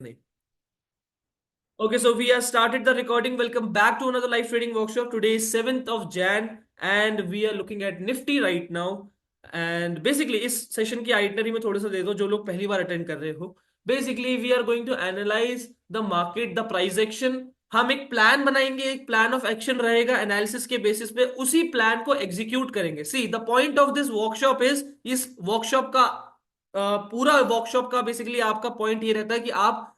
नहीं. Okay, so we have started the recording. Welcome back to another live trading workshop. Today is 7th of Jan and we are looking at Nifty right now. And basically इस session की itinerary में थोड़ा सा दे दो जो लोग पहली बार attend कर रहे हो. Basically we are going to analyse the market, the price action. हम एक प्लान बनाएंगे, एक प्लान ऑफ एक्शन रहेगा एनालिसिस के बेसिस पे, उसी प्लान को एग्जीक्यूट करेंगे. See the point of this workshop is, इस वर्कशॉप का पूरा वर्कशॉप का बेसिकली आपका पॉइंट ये रहता है कि आप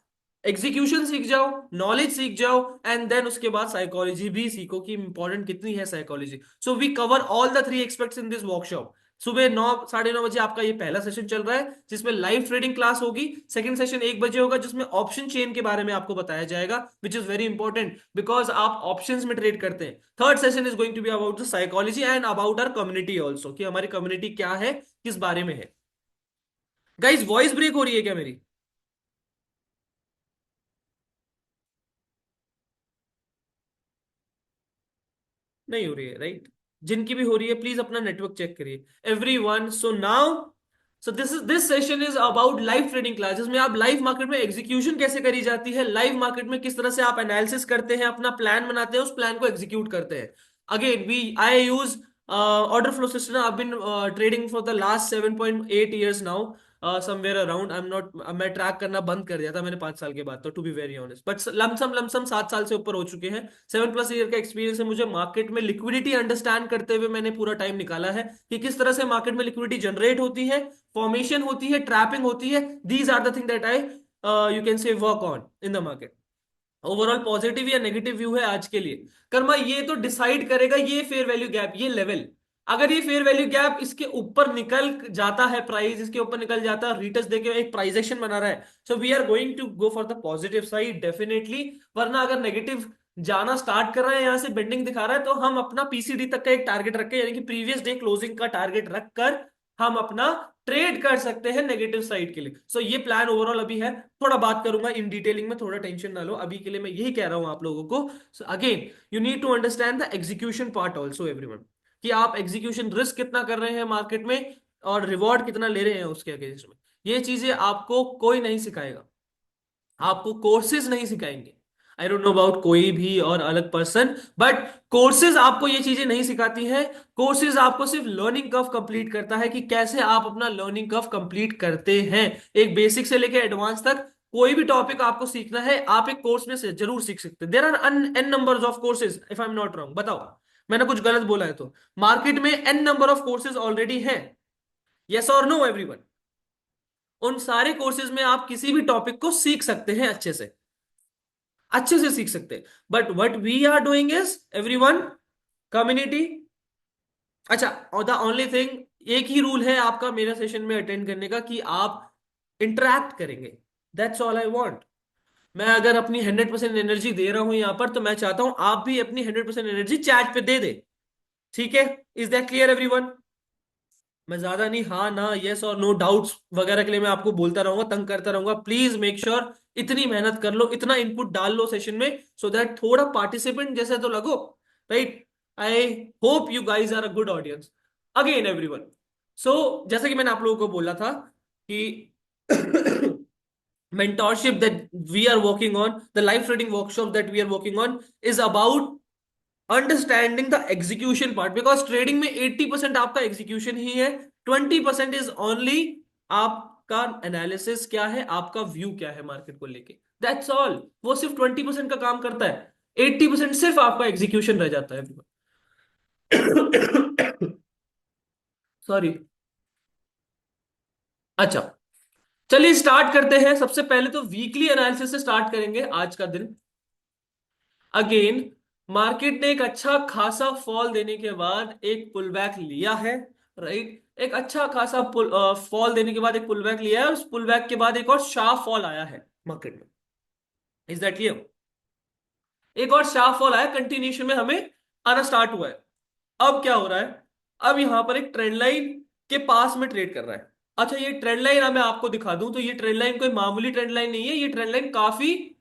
एग्जीक्यूशन सीख जाओ, नॉलेज सीख जाओ, एंड देन उसके बाद साइकोलॉजी भी सीखो कि इंपॉर्टेंट कितनी है psychology. So we cover all the three aspects in this workshop. सुबह 9, 9:30 बजे आपका ये पहला सेशन चल रहा है जिसमें लाइव ट्रेडिंग क्लास होगी. सेकंड सेशन 1 बजे होगा जिसमें ऑप्शन चेन के बारे में आपको बताया जाएगा, which is very important because आप ऑप्शंस में ट्रेड करते हैं. Third session is going to be about the psychology and about our community also, कि हमारी कम्युनिटी क्या है, किस बारे में है. गाइज वॉइस ब्रेक हो रही है क्या मेरी? नहीं हो रही है, राइट? जिनकी भी हो रही है प्लीज अपना नेटवर्क चेक करिए everyone. So now, so this session is about live trading class, जिसमें आप लाइव मार्केट में एग्जीक्यूशन कैसे करी जाती है, लाइव मार्केट में किस तरह से आप एनालिसिस करते हैं, अपना प्लान बनाते हैं, उस प्लान को एग्जीक्यूट करते हैं. Again we I use order flow system. I been trading for the last 7.8 years now, somewhere around. I am not, मैं ट्रैक करना बंद कर दिया था मैंने 5 साल के बाद, तो to be very honest, but lump sum lump sum 7 साल से ऊपर हो चुके हैं. 7+ ईयर का एक्सपीरियंस है मुझे मार्केट में लिक्विडिटी अंडरस्टैंड करते हुए. मैंने पूरा टाइम निकाला है कि किस तरह से मार्केट में लिक्विडिटी जनरेट होती है, फॉर्मेशन होती है, ट्रैपिंग होती है. These are the thing that I you can say work on in the market. Overall positive या नेगेटिव व्यू है आज के लिए. कर्मा ये तो डिसाइड करेगा ये फेयर वैल्यू गैप, ये लेवल. अगर ये फेयर वैल्यू गैप इसके ऊपर निकल जाता है, प्राइस इसके ऊपर निकल जाता है, रिटर्स देके एक प्राइजेशन बना रहा है, so we are going to go for the positive side definitely. वरना अगर नेगेटिव जाना स्टार्ट कर रहा है, यहां से बेंडिंग दिखा रहा है, तो हम अपना पीसीडी तक का एक टारगेट रख के, यानी कि प्रीवियस डे क्लोजिंग का टारगेट रखकर हम अपना ट्रेड कर सकते हैं नेगेटिव साइड के लिए. सो ये प्लान ओवरऑल अभी है. थोड़ा बात करूंगा इन डिटेलिंग में, थोड़ा टेंशन ना लो. अभी के लिए मैं यही कह रहा हूं आप लोगों को. So again you need to understand the execution part also everyone, कि आप एग्जीक्यूशन रिस्क कितना कर रहे हैं मार्केट में और रिवॉर्ड कितना ले रहे हैं उसके अगेंस्ट में. ये चीजें आपको कोई नहीं सिखाएगा, आपको कोर्सेज नहीं सिखाएंगे. आई डोंट नो अबाउट कोई भी और अलग पर्सन, बट कोर्सेज आपको ये चीजें नहीं सिखाती हैं. कोर्सेज आपको सिर्फ लर्निंग कर्व कंप्लीट करता है कि कैसे आप अपना लर्निंग कर्व कंप्लीट करते हैं, एक बेसिक से लेकर एडवांस तक. कोई भी टॉपिक आपको सीखना है आप एक कोर्स में से जरूर सीख सकते हैं. There are an numbers of courses, if I am not wrong. बताओ मैंने कुछ गलत बोला है तो. मार्केट में an number of courses already हैं. यस और नो एवरीवन? उन सारे कोर्सेज में आप किसी भी टॉपिक को सीख सकते हैं, अच्छे से, अच्छे से सीख सकते हैं. But what we are doing is everyone, community. अच्छा, और द ओनली थिंग, एक ही रूल है आपका मेरा सेशन में अटेंड करने का, कि आप इंटरैक्ट करेंगे. That's all I want. मैं अगर अपनी 100% एनर्जी दे रहा हूं यहां पर, तो मैं चाहता हूं आप भी अपनी 100% एनर्जी चैट पे दे दे. ठीक है? Is that clear everyone? मैं ज्यादा नहीं, हाँ ना, यस और नो डाउट्स वगैरह के लिए मैं आपको बोलता रहूंगा, तंग करता रहूंगा. प्लीज मेक श्योर इतनी मेहनत कर लो, इतना इनपुट डाल लो सेशन में, सो दैट थोड़ा पार्टिसिपेंट जैसे तो लगो. Right? I hope you guys are a good audience. Again everyone, so जैसे कि मैंने आप लोगों को बोला था कि mentorship that we are working on, the live trading workshop that we are working on is about understanding the execution part. Because trading में 80% आपका एग्जीक्यूशन ही है, 20% इज ओनली आपका एनालिसिस क्या है, आपका व्यू क्या है मार्केट को लेके. That's all. वो सिर्फ 20% का काम करता है, 80% सिर्फ आपका एग्जीक्यूशन रह जाता है. सॉरी. अच्छा, चलिए स्टार्ट करते हैं. सबसे पहले तो वीकली एनालिसिस से स्टार्ट करेंगे आज का दिन. अगेन मार्केट ने एक अच्छा खासा फॉल देने के बाद एक पुल बैक लिया है. राइट? एक अच्छा खासा फॉल देने के बाद एक पुल बैक लिया है, उस पुल बैक के बाद एक और शार्प फॉल आया है मार्केट में. Is that clear? एक और शार्प फॉल आया, कंटिन्यूशन में हमें आना स्टार्ट हुआ है. अब क्या हो रहा है? अब यहां पर एक ट्रेंड लाइन के पास में ट्रेड कर रहा है. अच्छा, ये ट्रेंड लाइन मैं आपको दिखा दूं तो ये ट्रेंड लाइन कोई मामूली ट्रेंड लाइन नहीं है. ये ट्रेंड लाइन काफी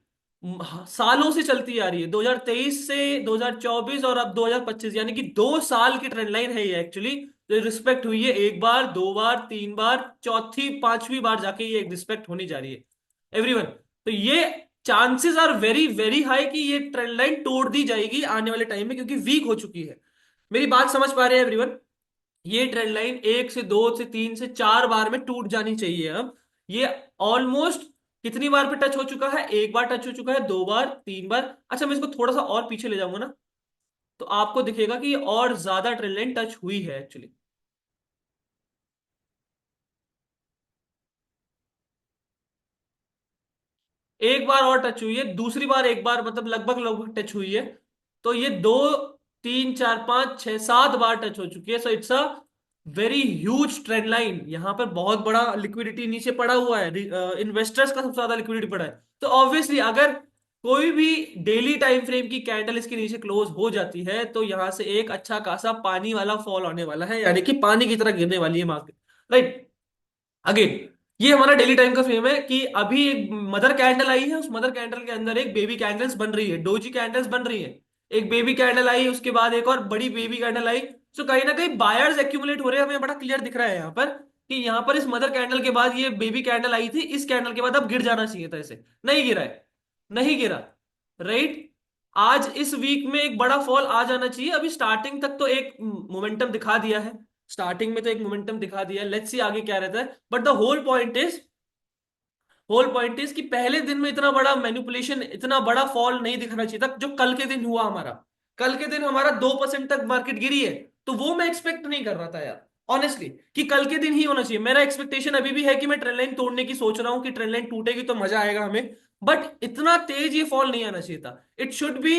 सालों से चलती आ रही है, 2023 से 2024 और अब 2025, यानी कि 2 साल की ट्रेंड लाइन है ये एक्चुअली. जो रिस्पेक्ट हुई है एक बार, दो बार, तीन बार, चौथी पांचवी बार जाके ये रिस्पेक्ट होनी जा रही है एवरीवन. तो ये chances are very very high कि ये ट्रेंड लाइन तोड़ दी जाएगी आने वाले टाइम में, क्योंकि वीक हो चुकी है। मेरी बात समझ पा रहे हैं एवरीवन? ये ट्रेंड लाइन एक से दो से तीन से चार बार में टूट जानी चाहिए अब। ये ऑलमोस्ट कितनी बार पे टच हो चुका है? एक बार टच हो चुका है, दो बार, तीन बार। अच्छा, मैं इसको थोड़ा सा और पीछे ले जाऊंगा ना, तो आपको दिखेगा कि ये और ज्यादा ट्रेंड लाइन टच हुई है एक्चुअली। एक बार और टच हुई है, दूसरी बार एक बार, मतलब लगभग लगभग टच हुई है। तो ये दो, तीन, चार, पांच, छह, सात बार टच हो चुकी है। So it's a very huge trend line. यहां पर बहुत बड़ा लिक्विडिटी नीचे पड़ा हुआ है, इन्वेस्टर्स का सबसे ज्यादा लिक्विडिटी पड़ा है। तो ऑब्वियसली अगर कोई भी डेली टाइम फ्रेम की कैंडल इसके नीचे क्लोज हो जाती है, तो यहां से एक अच्छा खासा पानी वाला फॉल आने वाला है, यानी कि पानी की तरह गिरने वाली है मार्केट। राइट। अगेन, ये हमारा डेली टाइम का फ्रेम है कि अभी एक मदर कैंडल आई है, उस मदर कैंडल के अंदर एक बेबी कैंडल्स बन रही है, डोजी कैंडल्स बन रही है। एक बेबी कैंडल आई, उसके बाद एक और बड़ी बेबी कैंडल आई। सो कहीं ना कहीं बायर्स एक्यूमुलेट हो रहे हैं, हमें बड़ा क्लियर दिख रहा है यहाँ पर कि यहाँ पर इस मदर कैंडल के बाद ये बेबी कैंडल आई थी, इस कैंडल के बाद अब गिर जाना चाहिए था इसे। नहीं गिरा है, नहीं गिरा। राइट। आज इस वीक में एक बड़ा फॉल आ जाना चाहिए। अभी स्टार्टिंग तक तो एक मोमेंटम दिखा दिया है, स्टार्टिंग में तो एक मोमेंटम दिखा दिया है। लेट्स सी आगे क्या रहता है। But the whole point is कि पहले दिन में इतना बड़ा मैनिपुलेशन, इतना बड़ा फॉल नहीं दिखना चाहिए था जो कल के दिन हुआ हमारा। कल के दिन हमारा 2% तक मार्केट गिरी है। तो वो मैं एक्सपेक्ट नहीं कर रहा था यार, ऑनेस्टली, कि कल के दिन ही होना चाहिए। मेरा एक्सपेक्टेशन अभी भी है कि मैं ट्रेंड लाइन तोड़ने की सोच रहा हूँ कि ट्रेंड लाइन टूटेगी तो मजा आएगा हमें। बट इतना तेज ये फॉल नहीं आना चाहिए था। इट शुड बी,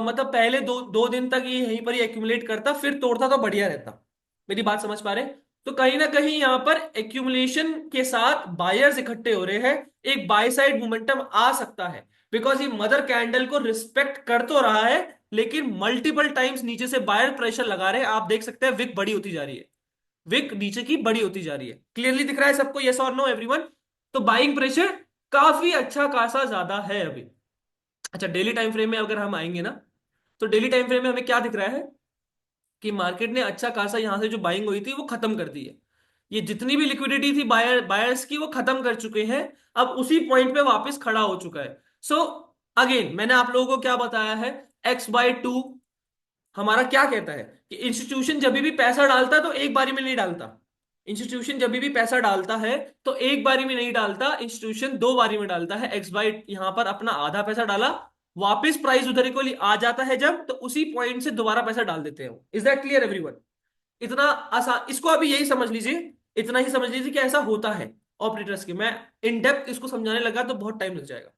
मतलब पहले दो दो दिन तक ये यहीं पर ही एक्यूमुलेट करता, फिर तोड़ता तो बढ़िया रहता। मेरी बात समझ पा रहे हैं? तो कहीं ना कहीं यहां पर एक्यूमुलेशन के साथ बायर्स इकट्ठे हो रहे हैं। एक बाय साइड मोमेंटम आ सकता है, बिकॉज ये मदर कैंडल को रिस्पेक्ट कर तो रहा है, लेकिन मल्टीपल टाइम्स नीचे से बायर प्रेशर लगा रहे हैं। आप देख सकते हैं विक बड़ी होती जा रही है, विक नीचे की बड़ी होती जा रही है। क्लियरली दिख रहा है सबको? यस और नो एवरीवन? तो बाइंग प्रेशर काफी अच्छा खासा ज्यादा है अभी। अच्छा, डेली टाइम फ्रेम में अगर हम आएंगे ना, तो डेली टाइम फ्रेम में हमें क्या दिख रहा है कि मार्केट ने अच्छा खासा यहां से जो बाइंग हुई थी वो खत्म कर दी है। ये जितनी भी लिक्विडिटी थी बायर्स की, वो खत्म कर चुके हैं। अब उसी पॉइंट पे वापस खड़ा हो चुका है। सो अगेन, मैंने आप लोगों को क्या बताया है? X/2 हमारा क्या कहता है कि इंस्टीट्यूशन जब भी पैसा डालता है तो एक बारी में नहीं डालता। इंस्टीट्यूशन जब भी पैसा डालता है तो एक बारी में नहीं डालता, इंस्टीट्यूशन दो बारी में डालता है। X/, यहां पर अपना आधा पैसा डाला, वापस प्राइस उधर को आ जाता है जब, तो उसी पॉइंट से दोबारा पैसा डाल देते हैं। Is that clear everyone? इतना आसान, इसको अभी यही समझ लीजिए, इतना ही समझ लीजिए कि ऐसा होता है ऑपरेटर्स के। मैं इन डेप्थ इसको समझाने लगा तो बहुत टाइम लग जाएगा।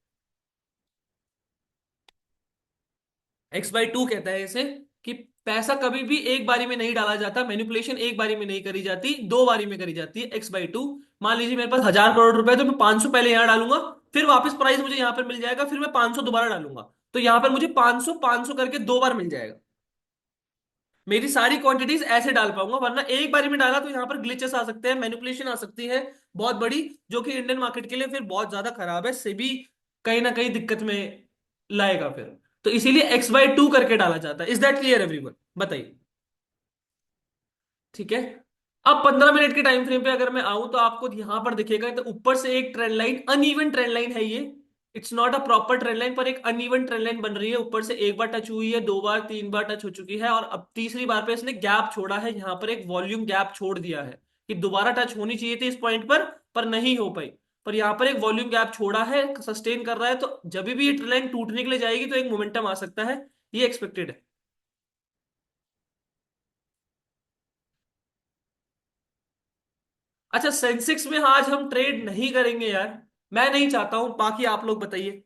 X/2 कहता है इसे कि पैसा कभी भी एक बारी में नहीं डाला जाता, मैनिपुलेशन एक बारी में नहीं करी जाती, दो बारी में करी जाती है। X/2, मान लीजिए मेरे पास 1,000 करोड़ रुपए है, तो मैं 500 पहले यहां डालूंगा, फिर वापस प्राइस मुझे यहां पर मिल जाएगा, फिर मैं 500 दोबारा डालूंगा, तो यहां पर मुझे 500 500 करके दो बार मिल जाएगा। मेरी सारी क्वांटिटीज ऐसे डाल पाऊंगा, वरना एक बारी में डाला तो यहाँ पर ग्लिचेस आ सकते हैं, मैनिपुलेशन आ सकती है बहुत बड़ी, जो कि इंडियन मार्केट के लिए फिर बहुत ज्यादा खराब है। सेबी कहीं ना कहीं दिक्कत में लाएगा फिर। तो इसीलिए X/2 करके डाला जाता है। Is that clear everyone? बताइए। ठीक है। अब 15 मिनट के टाइम फ्रेम पे अगर मैं आऊं तो आपको यहां पर दिखेगा, तो ऊपर से एक trend line, uneven trend line है ये। It's not a proper trend line, पर एक अनइवन ट्रेंड लाइन बन रही है। ऊपर से एक बार टच हुई है, दो बार, तीन बार टच हो चुकी है, और अब तीसरी बार पे इसने गैप छोड़ा है, यहाँ पर एक वॉल्यूम गैप छोड़ दिया है कि दोबारा टच होनी चाहिए थी इस पॉइंट पर नहीं हो पाई। पर यहाँ पर एक वॉल्यूम गैप छोड़ा है, सस्टेन कर रहा है। तो जब भी ये ट्रेंड लाइन टूटने के लिए जाएगी तो एक मोमेंटम आ सकता है, ये एक्सपेक्टेड है। अच्छा, सेंसेक्स में आज हम ट्रेड नहीं करेंगे यार। मैं नहीं चाहता हूं, बाकी आप लोग बताइए।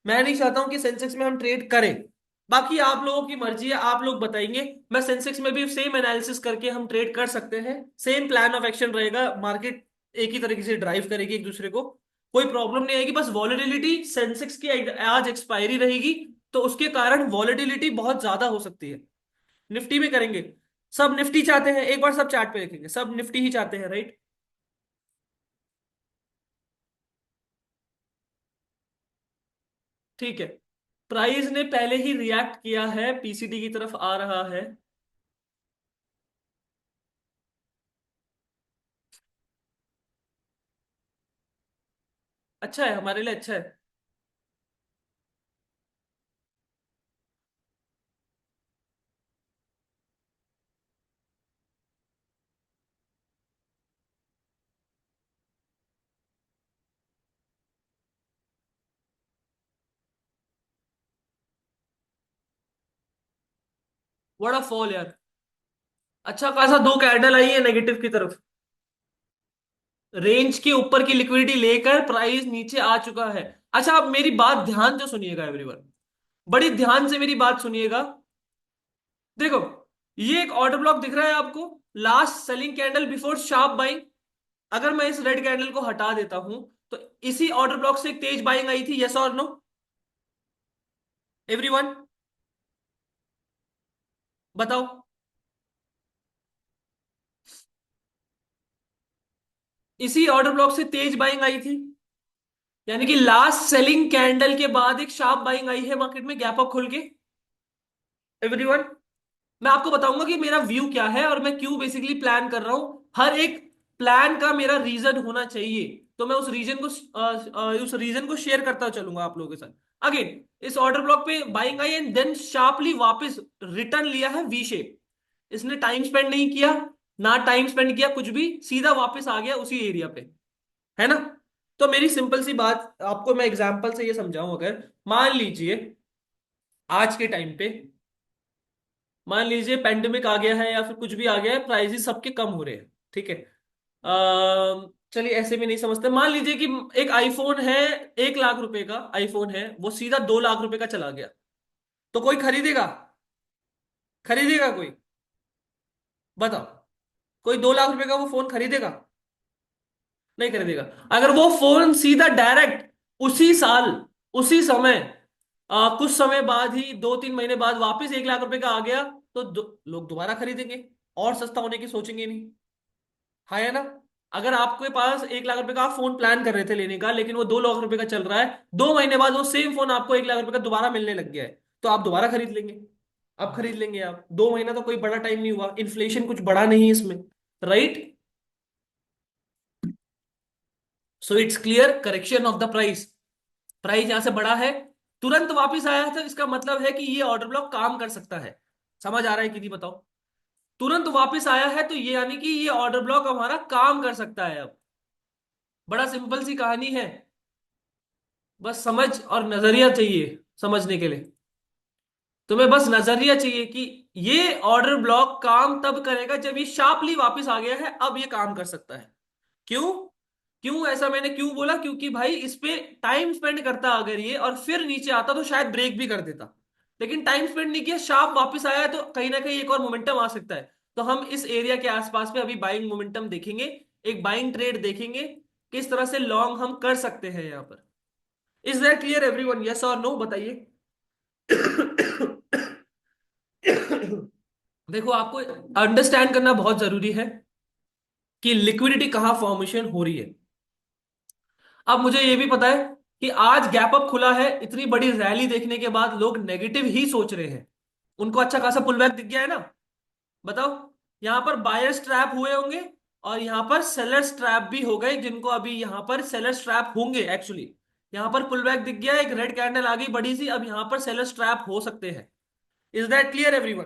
मैं नहीं चाहता हूं कि सेंसेक्स में हम ट्रेड करें। बाकी आप लोगों की मर्जी है, आप लोग बताएंगे। मैं सेंसेक्स में भी सेम एनालिसिस करके हम ट्रेड कर सकते हैं, सेम प्लान ऑफ एक्शन रहेगा। मार्केट एक ही तरीके से ड्राइव करेगी एक दूसरे को, कोई प्रॉब्लम नहीं आएगी। बस वॉलेटिलिटी सेंसेक्स की आज एक्सपायरी रहेगी, तो उसके कारण वॉलेटिलिटी बहुत ज्यादा हो सकती है। निफ्टी में करेंगे, सब निफ्टी चाहते हैं, एक बार सब चार्ट पे देखेंगे, सब निफ्टी ही चाहते हैं, राइट? ठीक है। प्राइस ने पहले ही रिएक्ट किया है, पीसीडी की तरफ आ रहा है। अच्छा है, हमारे लिए अच्छा है। बड़ा फॉल यार। अच्छा खासा दो कैंडल आई है नेगेटिव की तरफ। रेंज के ऊपर की लिक्विडिटी लेकर प्राइस नीचे आ चुका है। अच्छा, आप मेरी बात ध्यान से सुनिएगा एवरीवन, बड़ी ध्यान से मेरी बात सुनिएगा। देखो, ये एक ऑर्डर ब्लॉक दिख रहा है आपको, last selling candle before sharp buying. अगर मैं इस रेड कैंडल को हटा देता हूं तो इसी ऑर्डर ब्लॉक से एक तेज बाइंग आई थी, यस और नो एवरीवन? बताओ। इसी ऑर्डर ब्लॉक से तेज बाइंग आई थी, यानी कि लास्ट सेलिंग कैंडल के बाद एक शार्प बाइंग आई है मार्केट में गैप अप खोल के एवरीवन। मैं आपको बताऊंगा कि मेरा व्यू क्या है और मैं क्यों बेसिकली प्लान कर रहा हूं। हर एक प्लान का मेरा रीजन होना चाहिए, तो मैं उस रीजन को शेयर करता चलूंगा आप लोगों के साथ। अगेन, इस ऑर्डर ब्लॉक पे बाइंग आई एंड देन शार्पली वापस रिटर्न लिया है वी शेप। इसने टाइम स्पेंड नहीं किया, ना टाइम स्पेंड किया कुछ भी, सीधा वापस आ गया उसी एरिया पे, है ना? तो मेरी सिंपल सी बात आपको मैं एग्जांपल से ये समझाऊं, अगर मान लीजिए आज के टाइम पे, मान लीजिए पेंडेमिक आ गया है या फिर कुछ भी आ गया है, प्राइसेस सबके कम हो रहे हैं, ठीक है। चलिए ऐसे भी नहीं समझते, मान लीजिए कि एक आईफोन है, 1 लाख रुपए का आईफोन है, वो सीधा 2 लाख रुपए का चला गया, तो कोई खरीदेगा? खरीदेगा कोई? बताओ, कोई 2 लाख रुपए का वो फोन खरीदेगा? नहीं खरीदेगा। अगर वो फोन सीधा डायरेक्ट उसी साल, उसी समय, कुछ समय बाद ही, 2-3 महीने बाद वापस 1 लाख रुपए का आ गया, तो लोग दोबारा खरीदेंगे और सस्ता होने की सोचेंगे नहीं, हाँ है ना? अगर आपके पास 1 लाख रुपए का आप फोन प्लान कर रहे थे लेने का, लेकिन वो 2 लाख रुपए का चल रहा है, 2 महीने बाद वो सेम फोन आपको 1 लाख रुपए का दोबारा मिलने लग गया है, तो आप दोबारा खरीद लेंगे। अब खरीद लेंगे आप, 2 महीना तो कोई बड़ा टाइम नहीं हुआ, इन्फ्लेशन कुछ बड़ा नहीं है इसमें, right? So it's clear, correction of the price, price यहां से बढ़ा है, तुरंत वापस आया था, इसका मतलब है कि ये ऑर्डर ब्लॉक काम कर सकता है। समझ आ रहा है कि नहीं बताओ? तुरंत वापस आया है तो ये यानी कि ये ऑर्डर ब्लॉक हमारा काम कर सकता है अब। बड़ा सिंपल सी कहानी है, बस समझ और नजरिया चाहिए समझने के लिए। तुम्हें बस नजरिया चाहिए कि ये ऑर्डर ब्लॉक काम तब करेगा जब ये शार्पली वापस आ गया है, अब ये काम कर सकता है। क्यों? क्यों ऐसा मैंने क्यों बोला? क्योंकि भाई इस पे टाइम स्पेंड करता अगर ये और फिर नीचे आता तो शायद ब्रेक भी कर देता, लेकिन टाइम स्पेंड नहीं किया, शार्प वापस आया है, तो कहीं ना कहीं एक और मोमेंटम आ सकता है। तो हम इस एरिया के आसपास में अभी बाइंग मोमेंटम देखेंगे, एक बाइंग ट्रेड देखेंगे, किस तरह से लॉन्ग हम कर सकते हैं यहां पर। Is that clear everyone, yes और नो बताइए? देखो, आपको अंडरस्टैंड करना बहुत जरूरी है कि लिक्विडिटी कहाँ फॉर्मेशन हो रही है। अब मुझे ये भी पता है कि आज गैप अप खुला है, इतनी बड़ी रैली देखने के बाद लोग नेगेटिव ही सोच रहे हैं, उनको अच्छा खासा पुल बैक दिख गया है ना? बताओ, यहां पर बायर्स ट्रैप हुए होंगे और यहां पर सेलर्स ट्रैप भी हो गए, जिनको अभी यहां पर सेलर्स ट्रैप होंगे एक्चुअली। यहां पर पुल बैक दिख गया, एक रेड कैंडल आ गई बड़ी सी, अब यहां पर सेलर्स ट्रैप हो सकते हैं। Is that clear everyone?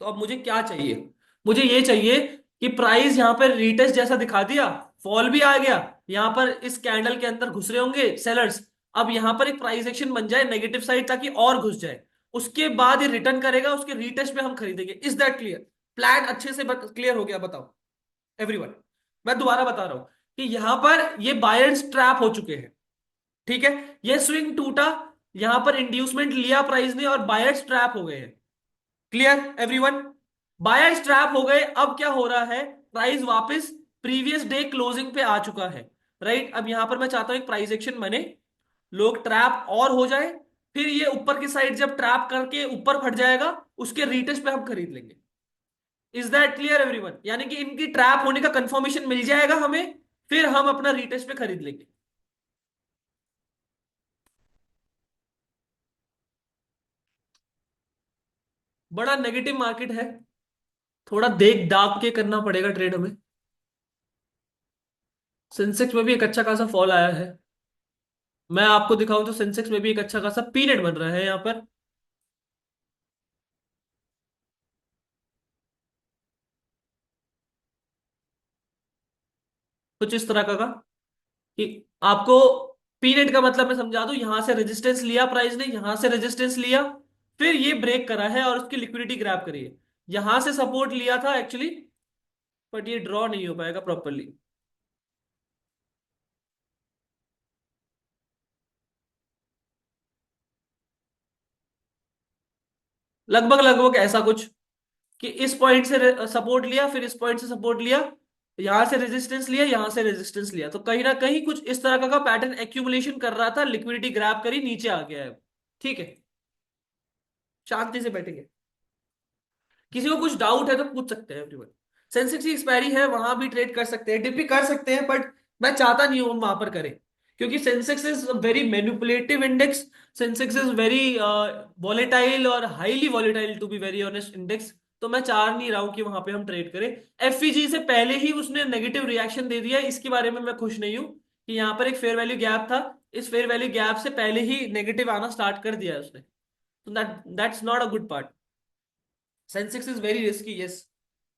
तो अब मुझे क्या चाहिए? मुझे ये चाहिए कि प्राइस यहां पर रीटेस्ट जैसा दिखा दिया, फॉल भी आ गया, यहां पर इस कैंडल के अंदर घुस रहे होंगे सेलर्स, अब यहां पर एक प्राइस एक्शन बन जाए नेगेटिव साइड ताकि और घुस जाए, उसके बाद ये रिटर्न करेगा, उसके रीटेस्ट पे हम खरीदेंगे। Is that clear? प्लान अच्छे से क्लियर हो गया? बताओ एवरीवन। मैं दोबारा बता रहा हूं कि यहां पर ये बायर्स ट्रैप हो चुके हैं, ठीक है, ये स्विंग टूटा, यहां पर इंड्यूसमेंट लिया प्राइस ने और बायर्स ट्रैप हो गए हैं। Clear everyone? बायर्स ट्रैप हो गए, अब क्या हो रहा है, प्राइस वापस प्रीवियस डे क्लोजिंग पे आ चुका है, राइट? अब यहां पर मैं चाहता हूं एक प्राइस एक्शन बने, लोग ट्रैप और हो जाए, फिर ये ऊपर की साइड जब ट्रैप करके ऊपर फट जाएगा, उसके रीटेस्ट पे हम खरीद लेंगे। Is that clear everyone? यानी कि इनकी ट्रैप होने का कंफर्मेशन मिल जाएगा हमें, फिर हम अपना रीटेस्ट पे खरीद लेंगे। बड़ा नेगेटिव मार्केट है, थोड़ा देख दाग के करना पड़ेगा ट्रेड हमें। सेंसेक्स में भी एक अच्छा खासा फॉल आया है, मैं आपको दिखाऊं तो सेंसेक्स में भी एक अच्छा खासा पीरियड बन रहा है यहाँ पर, कुछ इस तरह का कि आपको पीरियड का मतलब मैं समझा दूं, यहां से रेजिस्टेंस लिया प्राइस ने, यहां से रेजिस्टेंस लिया, फिर ये ब्रेक करा है और उसकी लिक्विडिटी ग्रैब करी है। यहां से सपोर्ट लिया था एक्चुअली, बट ये ड्रॉ नहीं हो पाएगा प्रॉपरली। लगभग लगभग ऐसा कुछ, कि इस पॉइंट से सपोर्ट लिया, फिर इस पॉइंट से सपोर्ट लिया, यहां से रेजिस्टेंस लिया, यहां से रेजिस्टेंस लिया, तो कहीं ना कहीं कुछ इस तरह का पैटर्न एक्यूमुलेशन कर रहा था, लिक्विडिटी ग्रैब करी, नीचे आ गया है। ठीक है, शांति से बैठेंगे। किसी को कुछ डाउट है तो पूछ सकते हैं एवरीवन। सेंसेक्स की एक्सपायरी है, वहां भी ट्रेड कर सकते हैं, डिप भी कर सकते हैं, बट मैं चाहता नहीं हूं हम वहां पर करें, क्योंकि Sensex is very manipulative index. Sensex is very volatile और highly volatile, to be very honest index. तो मैं चाह नहीं रहा हूं कि वहां पे हम ट्रेड करें। एफईजी से पहले ही उसने नेगेटिव रिएक्शन दे दिया, इसके बारे में मैं खुश नहीं हूं कि यहाँ पर एक फेयर वैल्यू गैप था, इस फेयर वैल्यू गैप से पहले ही नेगेटिव आना स्टार्ट कर दिया है उसने। तो that's not a good part. Sensex is very risky, yes,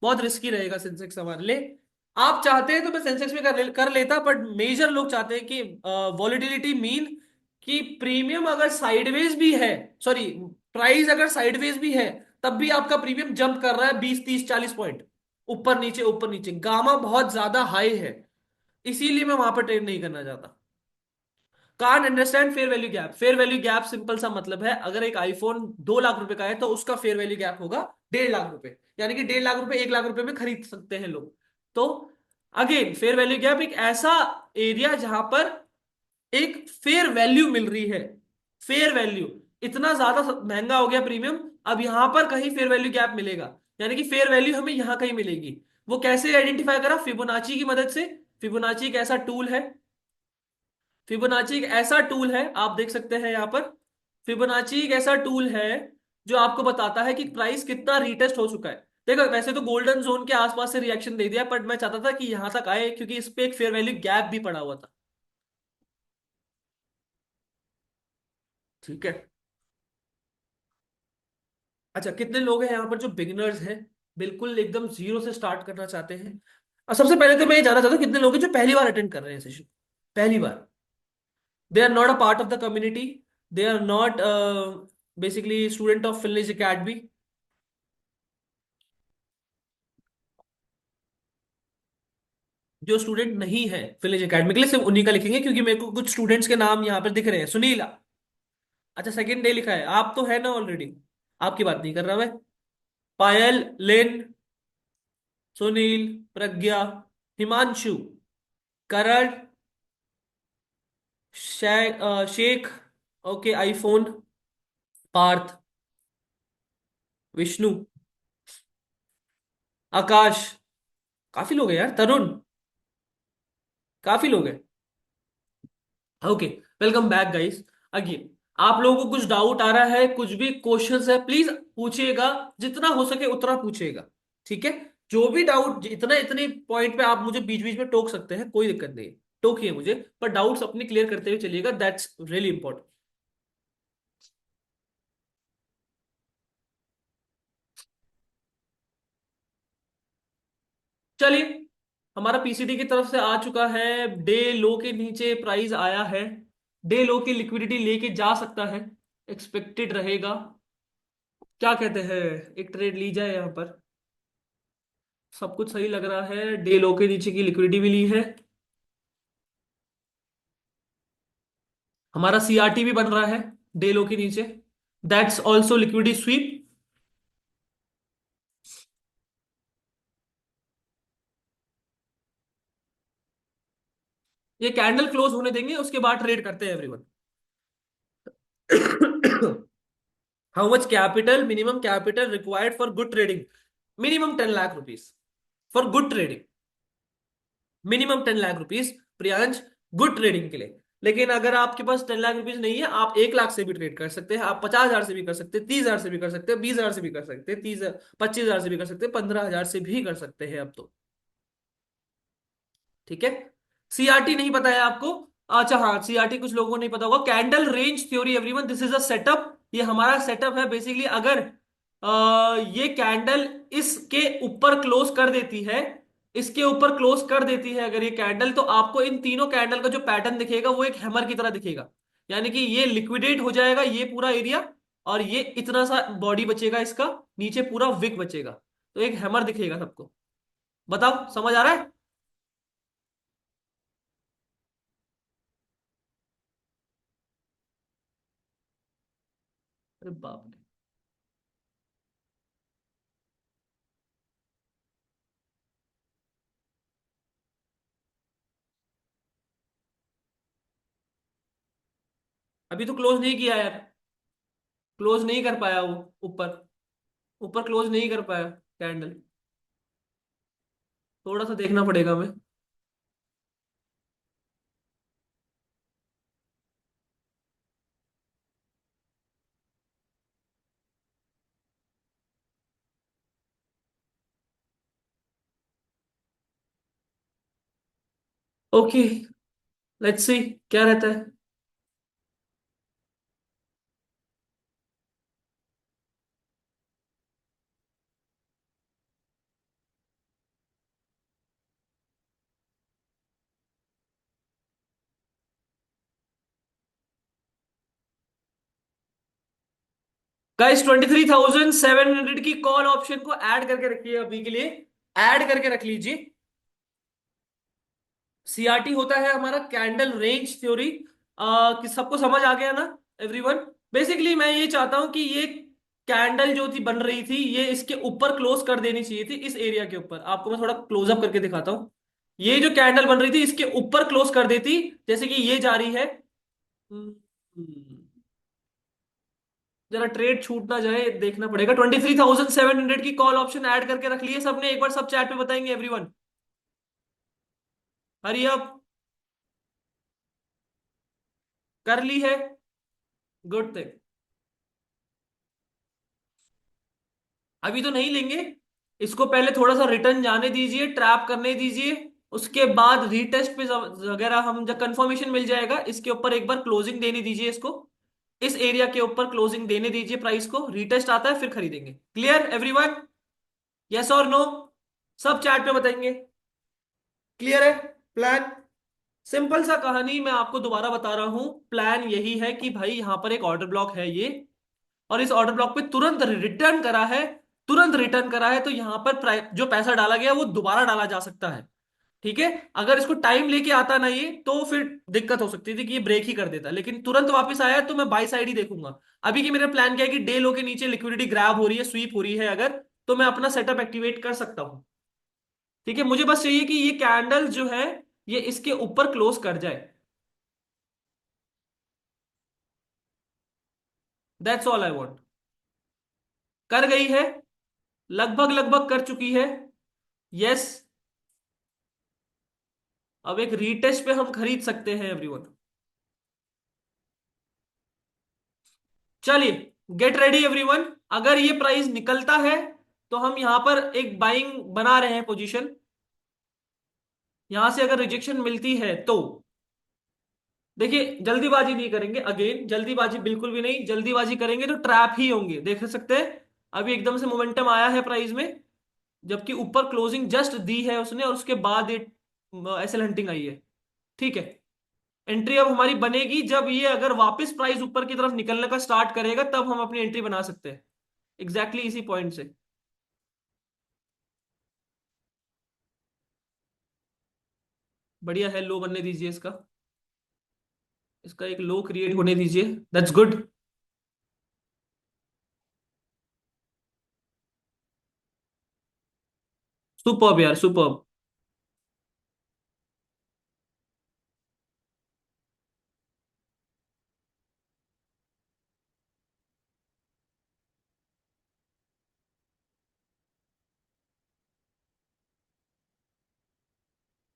बहुत रिस्की रहेगा सेंसेक्स हमारे लिए। आप चाहते हैं तो मैं सेंसेक्स में कर लेता, बट मेजर लोग चाहते हैं कि वॉलिटिलिटी मीन कि प्रीमियम अगर साइडवेज भी है, सॉरी, प्राइस अगर साइडवेज भी है, तब भी आपका प्रीमियम जंप कर रहा है 20 30 40 पॉइंट, ऊपर नीचे, गामा बहुत ज्यादा हाई है, इसीलिए मैं वहां पर ट्रेड नहीं करना चाहता। Can't understand fair value gap. Fair value gap simple सा मतलब है, अगर एक आईफोन 2 लाख रुपए का है तो उसका फेयर वैल्यू गैप होगा 1.5 लाख रुपए, यानी कि 1.5 लाख रुपए 1 लाख रुपए में खरीद सकते हैं लोग। तो अगेन फेयर वैल्यू गैप एक ऐसा एरिया जहां पर एक फेयर वैल्यू मिल रही है। फेयर वैल्यू, इतना ज्यादा महंगा हो गया प्रीमियम, अब यहां पर कहीं फेयर वैल्यू गैप मिलेगा, यानी कि फेयर वैल्यू हमें यहां कहीं मिलेगी। वो कैसे आइडेंटिफाई करा? फिबोनाची की मदद से। फिबोनाची एक ऐसा टूल है, फिबोनाची एक ऐसा टूल है, आप देख सकते हैं यहां पर। फिबोनाची एक ऐसा टूल है जो आपको बताता है कि प्राइस कितना रीटेस्ट हो चुका है। देखो वैसे तो गोल्डन जोन के आसपास से रिएक्शन दे दिया, बट मैं चाहता था कि यहां तक आए, क्योंकि इस पे एक फेयर वैल्यू गैप भी पड़ा हुआ था। ठीक है। अच्छा, कितने लोग हैं यहाँ पर जो बिगिनर्स हैं, बिल्कुल एकदम जीरो से स्टार्ट करना चाहते हैं? और सबसे पहले तो मैं ये जानना चाहता हूँ कितने लोग हैं जो पहली बार अटेंड कर रहे हैं सेशन, पहली बार। They are not a part of the community, they are not basically student of Finlish academy. जो स्टूडेंट नहीं है फिनलिश एकेडमी के लिए, सिर्फ उन्हीं का लिखेंगे, क्योंकि मेरे को कुछ स्टूडेंट्स के नाम यहाँ पर दिख रहे हैं। सुनील, अच्छा सेकंड डे लिखा है, आप तो है ना ऑलरेडी, आपकी बात नहीं कर रहा मैं। पायल, लिन, सुनील, प्रज्ञा, हिमांशु, करण, शेख, ओके, आईफोन, पार्थ, विष्णु, आकाश, काफी लोग हैं यार, तरुण, काफी लोग हैं। Okay, welcome back guys. Again, आप लोगों को कुछ डाउट आ रहा है, कुछ भी क्वेश्चंस है, प्लीज पूछिएगा, जितना हो सके उतना पूछिएगा। ठीक है, जो भी डाउट, इतना इतने पॉइंट पे आप मुझे बीच बीच में टोक सकते हैं, कोई दिक्कत नहीं है, टोकिए मुझे, पर डाउट्स अपने क्लियर करते हुए चलिएगा, दैट्स रियली इंपॉर्टेंट। चलिए, हमारा पीसीडी की तरफ से आ चुका है, डे लो के नीचे प्राइस आया है, डे लो की लिक्विडिटी लेके जा सकता है, एक्सपेक्टेड रहेगा। क्या कहते हैं, एक ट्रेड ली जाए यहाँ पर? सब कुछ सही लग रहा है, डे लो के नीचे की लिक्विडिटी भी ली है, हमारा सीआरटी भी बन रहा है डे लो के नीचे, दैट्स ऑल्सो लिक्विडिटी स्वीप। ये कैंडल क्लोज होने देंगे, उसके बाद ट्रेड करते हैं everyone. How much capital, minimum capital required for good trading? Minimum 10 lakh rupees for good trading, minimum 10 lakh rupees Priyansh, good trading के लिए। लेकिन अगर आपके पास 10 लाख रुपीज नहीं है, आप 1 लाख से भी ट्रेड कर सकते हैं, आप 50,000 से भी कर सकते हैं, 30,000 से भी कर सकते हैं, 20,000 से भी कर सकते हैं, 25,000 से भी कर सकते हैं, 15,000 से भी कर सकते हैं अब तो। ठीक है, सीआरटी नहीं पता है आपको? अच्छा हाँ, सीआरटी कुछ लोगों को नहीं पता होगा। Candle range theory everyone, this is a setup, ये हमारा सेटअप है बेसिकली। अगर ये कैंडल इसके ऊपर क्लोज कर देती है, इसके ऊपर क्लोज कर देती है अगर ये कैंडल, तो आपको इन तीनों कैंडल का जो पैटर्न दिखेगा वो एक हैमर की तरह दिखेगा, यानी कि ये लिक्विडेट हो जाएगा ये पूरा एरिया, और ये इतना सा बॉडी बचेगा इसका, नीचे पूरा विक बचेगा, तो एक हैमर दिखेगा सबको। बताओ समझ आ रहा है? अरे बाप रे। अभी तो क्लोज नहीं किया यार, क्लोज नहीं कर पाया वो ऊपर, ऊपर क्लोज नहीं कर पाया कैंडल। थोड़ा सा देखना पड़ेगा हमें। ओके, लेट्स सी क्या रहता है। गाइस 23,700 की कॉल ऑप्शन को ऐड करके रखिए अभी के लिए, ऐड करके रख लीजिए। सीआरटी होता है हमारा कैंडल रेंज थ्योरी। कि सबको समझ आ गया ना एवरीवन? बेसिकली मैं ये चाहता हूं कि ये कैंडल जो थी बन रही थी, ये इसके ऊपर क्लोज कर देनी चाहिए थी, इस एरिया के ऊपर। आपको मैं थोड़ा क्लोजअप करके दिखाता हूं। ये जो कैंडल बन रही थी इसके ऊपर क्लोज कर देती, जैसे कि ये जा रही है। हम्म, जरा ट्रेड छूट ना जाए, देखना पड़ेगा। 23,700 की कॉल ऑप्शन ऐड करके रख लिए सबने? एक बार सब चैट पे बताएंगे एवरीवन। Hurry up. कर ली है? Good thing. अभी तो नहीं लेंगे, इसको पहले थोड़ा सा रिटर्न जाने दीजिए, ट्रैप करने दीजिए। उसके बाद रीटेस्ट पे वगैरह हम जब कंफर्मेशन मिल जाएगा, इसके ऊपर एक बार क्लोजिंग देने दीजिए इसको। इस एरिया के ऊपर क्लोजिंग देने दीजिए, प्राइस को रीटेस्ट आता है फिर खरीदेंगे। Clear everyone? यस और नो? सब चैट पे बताएंगे। क्लियर है प्लान? सिंपल सा कहानी मैं आपको दोबारा बता रहा हूं। प्लान यही है कि भाई यहां पर एक ऑर्डर ब्लॉक है ये, और इस ऑर्डर ब्लॉक पे तुरंत रिटर्न करा है, तुरंत रिटर्न करा है, तो यहां पर जो पैसा डाला गया वो दोबारा डाला जा सकता है। ठीक है? अगर इसको टाइम लेके आता ना ये, तो फिर दिक्कत हो सकती थी कि ये ब्रेक ही कर देता, लेकिन तुरंत वापस आया तो मैं बाई साइड ही देखूंगा। अभी की मेरा प्लान क्या है कि डे लो के नीचे लिक्विडिटी ग्रैब हो रही है, स्वीप हो रही है अगर, तो मैं अपना सेटअप एक्टिवेट कर सकता हूं। ठीक है? मुझे बस चाहिए कि ये कैंडल जो है ये इसके ऊपर क्लोज कर जाए। That's all I want. कर गई है, लगभग लगभग कर चुकी है। यस। अब एक रीटेस्ट पे हम खरीद सकते हैं एवरीवन। चलिए, गेट रेडी एवरीवन। अगर ये प्राइस निकलता है तो हम यहां पर एक बाइंग बना रहे हैं पोजीशन। यहां से अगर रिजेक्शन मिलती है तो देखिए, जल्दीबाजी नहीं करेंगे, अगेन जल्दीबाजी बिल्कुल भी नहीं। जल्दीबाजी करेंगे तो ट्रैप ही होंगे, देख सकते हैं। अभी एकदम से मोमेंटम आया है प्राइस में, जबकि ऊपर क्लोजिंग जस्ट दी है उसने, और उसके बाद ये एसएल हंटिंग आई है। ठीक है? एंट्री अब हमारी बनेगी जब ये अगर वापस प्राइस ऊपर की तरफ निकलने का स्टार्ट करेगा, तब हम अपनी एंट्री बना सकते हैं। एग्जैक्टली इसी पॉइंट से। बढ़िया है, लो बनने दीजिए इसका। इसका एक लो क्रिएट होने दीजिए। That's good. सुपर्ब यार, superb.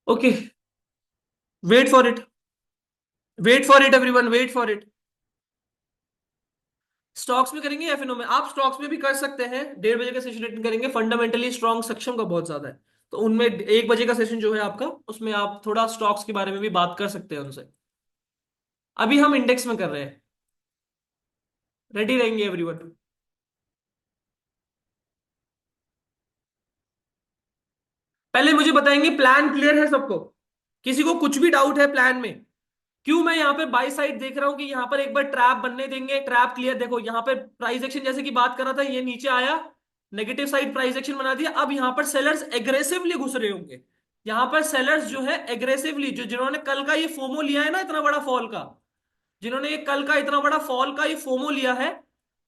Okay, wait for it, wait for it everyone, wait for it. Stocks में करेंगे या फिनो में? आप स्टॉक्स में भी कर सकते हैं, 1:30 बजे का सेशन अटेंड करेंगे। फंडामेंटली स्ट्रॉन्ग सक्षम का बहुत ज्यादा है, तो उनमें 1 बजे का सेशन जो है आपका, उसमें आप थोड़ा स्टॉक्स के बारे में भी बात कर सकते हैं उनसे। अभी हम इंडेक्स में कर रहे हैं। रेडी रहेंगे एवरीवन? पहले मुझे बताएंगे प्लान क्लियर है सबको? किसी को कुछ भी डाउट है प्लान में? क्यों मैं यहाँ पे बाई साइड देख रहा हूं कि यहाँ पर एक बार ट्रैप बनने देंगे, ट्रैप क्लियर, देखो यहाँ पे प्राइस एक्शन जैसे कि बात कर रहा था, ये नीचे आया, नेगेटिव साइड प्राइस एक्शन बना दिया। अब यहाँ पर सेलर्स एग्रेसिवली घुस रहे होंगे, यहाँ पर सेलर्स जो है एग्रेसिवली, जो जिन्होंने कल का ये फोमो लिया है ना इतना बड़ा फॉल का, जिन्होंने ये कल का इतना बड़ा फॉल का ये फोमो लिया है,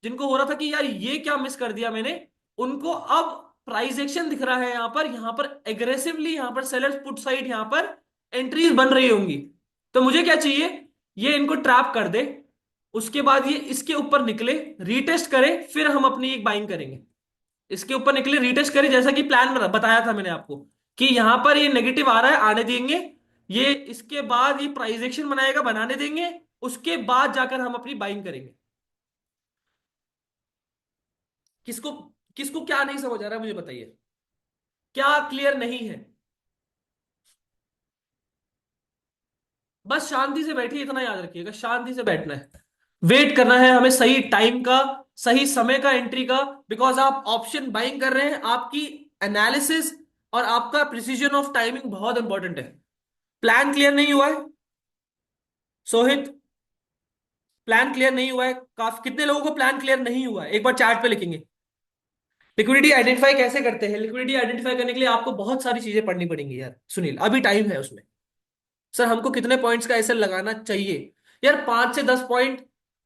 जिनको हो रहा था कि यार ये क्या मिस कर दिया मैंने, उनको अब प्राइस एक्शन दिख रहा है यहाँ पर एग्रेसिवली यहाँ पर सेलर्स पुट साइड यहाँ पर एंट्रीज बन रही होंगी। तो मुझे क्या चाहिए, ये इनको ट्रैप कर दे, उसके बाद ये इसके ऊपर निकले, रीटेस्ट करे, फिर हम अपनी एक बाइंग करेंगे। इसके ऊपर निकले, रीटेस्ट करे, जैसा कि प्लान बताया था मैंने आपको कि यहां पर ये नेगेटिव आ रहा है, आने देंगे, ये इसके बाद ये प्राइस एक्शन बनाएगा, बनाने देंगे, उसके बाद जाकर हम अपनी बाइंग करेंगे। किसको किसको क्या नहीं समझ आ रहा है मुझे बताइए, क्या क्लियर नहीं है? बस शांति से बैठिए, इतना याद रखिएगा, शांति से बैठना है, वेट करना है हमें सही टाइम का, सही समय का एंट्री का। बिकॉज आप ऑप्शन बाइंग कर रहे हैं, आपकी एनालिसिस और आपका प्रिसीजन ऑफ टाइमिंग बहुत इंपॉर्टेंट है। प्लान क्लियर नहीं हुआ है सोहित? प्लान क्लियर नहीं हुआ है? काफी, कितने लोगों को प्लान क्लियर नहीं हुआ है एक बार चैट पे लिखेंगे। लिक्विडिटी आइडेंटिफाई कैसे करते हैं? लिक्विडिटी आइडेंटिफाई करने के लिए आपको बहुत सारी चीजें पढ़नी पड़ेंगी यार सुनील, अभी टाइम है उसमें। सर हमको कितने पॉइंट्स का एसएल लगाना चाहिए? यार 5 से 10 पॉइंट,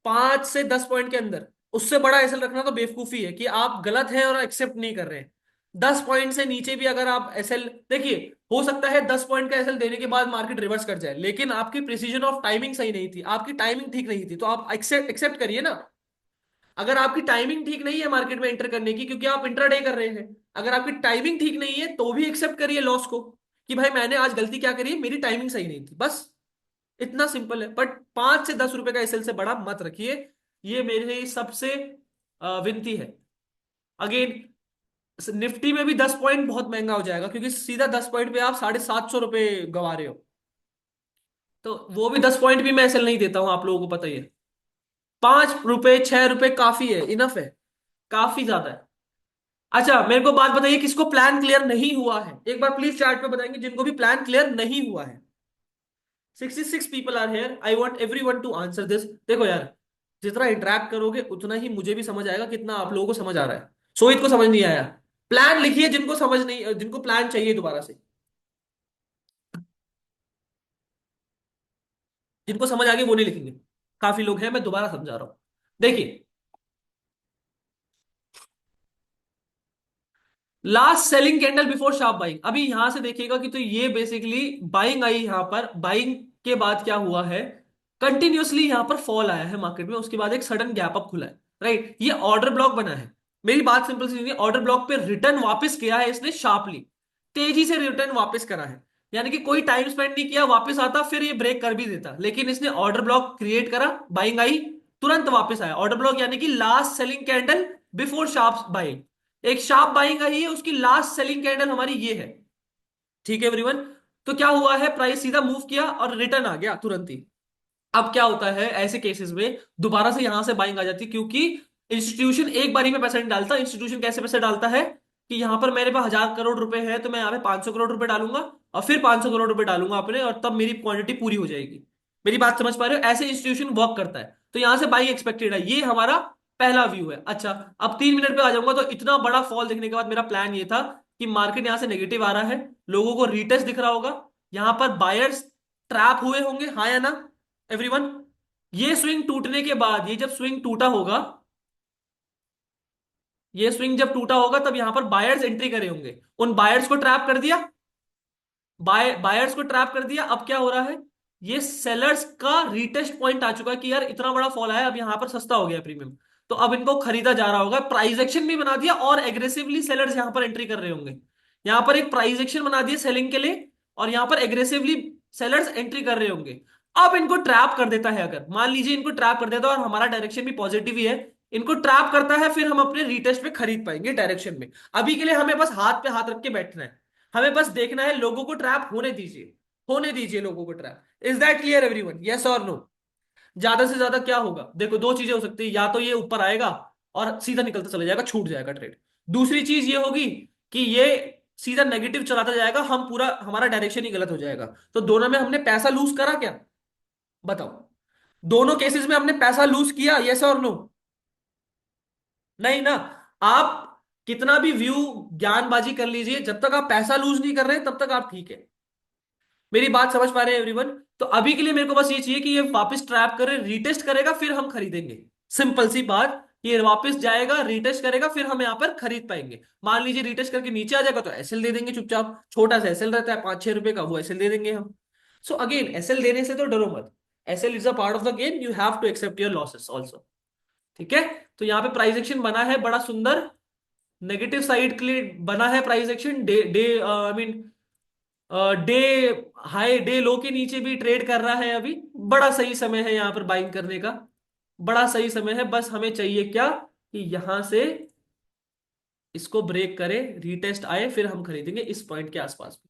5 से 10 पॉइंट के अंदर, उससे बड़ा एसएल रखना तो बेवकूफी है कि आप गलत हैं और एक्सेप्ट नहीं कर रहे हैं। 10 पॉइंट से नीचे भी अगर आप एसएल देखिए, हो सकता है 10 पॉइंट का एसएल देने के बाद मार्केट रिवर्स कर जाए, लेकिन आपकी प्रिसीजन ऑफ टाइमिंग सही नहीं थी, आपकी टाइमिंग ठीक नहीं थी, तो आप एक्सेप्ट एक्सेप्ट करिए ना। अगर आपकी टाइमिंग ठीक नहीं है मार्केट में एंटर करने की, क्योंकि आप इंट्राडे कर रहे हैं, अगर आपकी टाइमिंग ठीक नहीं है तो भी एक्सेप्ट करिए लॉस को, कि भाई मैंने आज गलती क्या करी है, मेरी टाइमिंग सही नहीं थी, बस इतना सिंपल है। बट 5 से 10 रुपए का एसएल से बड़ा मत रखिए, ये मेरे सबसे विनती है। अगेन, निफ्टी में भी 10 पॉइंट बहुत महंगा हो जाएगा, क्योंकि सीधा 10 पॉइंट पे आप 750 रुपए गवा रहे हो, तो वो भी 10 पॉइंट भी मैं एसएल नहीं देता हूं, आप लोगों को पता ही है। 5 रुपए 6 रुपए काफी है, इनफ है, काफी ज्यादा है। अच्छा मेरे को बात बताइए, किसको प्लान क्लियर नहीं हुआ है, एक बार प्लीज चैट पे बताएंगे जिनको भी प्लान क्लियर नहीं हुआ है। 66 people are here, I want everyone to answer this. देखो यार, जितना इंटरेक्ट करोगे उतना ही मुझे भी समझ आएगा कितना आप लोगों को समझ आ रहा है। सोहित को समझ नहीं आया, प्लान लिखिए, जिनको समझ नहीं, जिनको प्लान चाहिए दोबारा से, जिनको समझ आ गई वो नहीं लिखेंगे, काफी लोग हैं, मैं दोबारा समझा रहा हूं। देखिए, last selling candle before sharp buying, अभी यहां से देखिएगा कि तो ये बेसिकली बाइंग आई, यहां पर बाइंग के बाद क्या हुआ है, कंटिन्यूअसली यहां पर फॉल आया है मार्केट में, उसके बाद एक सडन गैप अप खुला है, राइट, ये ऑर्डर ब्लॉक बना है। मेरी बात सिंपल सी नहीं, ऑर्डर ब्लॉक पे रिटर्न वापस किया है इसने शार्पली, तेजी से रिटर्न वापस करा है, यानी कि कोई टाइम स्पेंड नहीं किया, वापस आता फिर ये ब्रेक कर भी देता, लेकिन इसने ऑर्डर ब्लॉक क्रिएट करा, बाइंग आई, तुरंत वापस आया ऑर्डर ब्लॉक, यानी कि last selling candle before sharp buying. एक शार्प बाइंग आई है, उसकी लास्ट सेलिंग कैंडल हमारी ये है, ठीक है एवरीवन। तो क्या हुआ है, प्राइस सीधा मूव किया और रिटर्न आ गया तुरंत ही। अब क्या होता है ऐसे केसेस में, दोबारा से यहां से बाइंग आ जाती है, क्योंकि इंस्टीट्यूशन एक बारी में पैसा नहीं डालता। इंस्टीट्यूशन कैसे पैसे डालता है कि यहां पर मेरे पास 1000 करोड़ रुपए है, तो मैं यहाँ पे 500 करोड़ रुपए डालूंगा, और फिर 500 करोड़ रुपए डालूंगा अपने, और तब मेरी क्वांटिटी पूरी हो जाएगी। मेरी बात समझ पा रहे हो, ऐसे इंस्टीट्यूशन वर्क करता है, तो यहां से बाइंग एक्सपेक्टेड है, ये हमारा पहला व्यू है। अच्छा, अब 3 मिनट पे आ जाऊंगा, तो इतना बड़ा फॉल देखने के बाद मेरा प्लान ये था कि मार्केट यहां से नेगेटिव आ रहा है, लोगों को रीटेस्ट दिख रहा होगा, यहां पर बायर्स ट्रैप हुए होंगे, हाँ या ना एवरीवन? ये स्विंग टूटने के बाद, ये जब स्विंग टूटा होगा, ये स्विंग जब टूटा होगा, तब यहां पर बायर्स एंट्री करे होंगे, उन बायर्स को ट्रैप कर दिया, बायर्स को ट्रैप कर दिया। अब क्या हो रहा है, ये सेलर्स का रीटेस्ट पॉइंट आ चुका है कि यार इतना बड़ा फॉल आया, अब यहां पर सस्ता हो गया प्रीमियम, तो अब इनको खरीदा जा रहा होगा, प्राइस एक्शन भी बना दिया, और एग्रेसिवली सेलर्स यहां पर एंट्री कर रहे होंगे, यहां पर एक प्राइस एक्शन बना दिया सेलिंग के लिए, और यहां पर एग्रेसिवली सेलर्स एंट्री कर रहे होंगे। अब इनको ट्रैप कर देता है, अगर मान लीजिए इनको ट्रैप कर देता है, और हमारा डायरेक्शन भी पॉजिटिव ही है, इनको ट्रैप करता है, फिर हम अपने रीटेस्ट पे खरीद पाएंगे डायरेक्शन में। अभी के लिए हमें बस हाथ पे हाथ रख के बैठना है, हमें बस देखना है, लोगों को ट्रैप होने दीजिए, होने दीजिए लोगों को trap. Is that clear everyone, yes और नो? ज्यादा से ज्यादा क्या होगा, देखो दो चीजें हो सकती है, या तो ये ऊपर आएगा और सीधा निकलता चला जाएगा, छूट जाएगा ट्रेड। दूसरी चीज ये होगी कि ये सीधा नेगेटिव चलाता जाएगा, हम पूरा, हमारा डायरेक्शन ही गलत हो जाएगा। तो दोनों में हमने पैसा लूज करा क्या? बताओ, दोनों केसेस में हमने पैसा लूज किया, यस और नो? नहीं ना। आप कितना भी व्यू ज्ञानबाजी कर लीजिए, जब तक आप पैसा लूज नहीं कर रहे तब तक आप ठीक है। मेरी बात समझ पा रहे हैं एवरीवन? तो अभी के लिए मेरे को बस ये चाहिए कि ये वापस ट्रैप करे, रीटेस्ट करेगा, फिर हम खरीदेंगे। सिंपल सी बात, ये वापस जाएगा, रीटेस्ट करेगा, फिर हम यहाँ पर खरीद पाएंगे। मान लीजिए रीटेस्ट करके नीचे आ जाएगा तो एसएल दे देंगे चुपचाप, छोटा सा एसएल रहता है 5-6 रुपए का, वो एसएल दे देंगे हम। सो अगेन, एसएल देने से तो डरो मत। SL is a part of the game, you have to accept your losses also. ठीक है। तो यहाँ पे प्राइस एक्शन बना है बड़ा सुंदर, नेगेटिव साइड के लिए बना है price action. Day day I mean day high day लो के नीचे भी ट्रेड कर रहा है अभी। बड़ा सही समय है यहाँ पर बाइंग करने का, बड़ा सही समय है। बस हमें चाहिए क्या, कि यहां से इसको ब्रेक करे, रीटेस्ट आए, फिर हम खरीदेंगे इस पॉइंट के आसपास।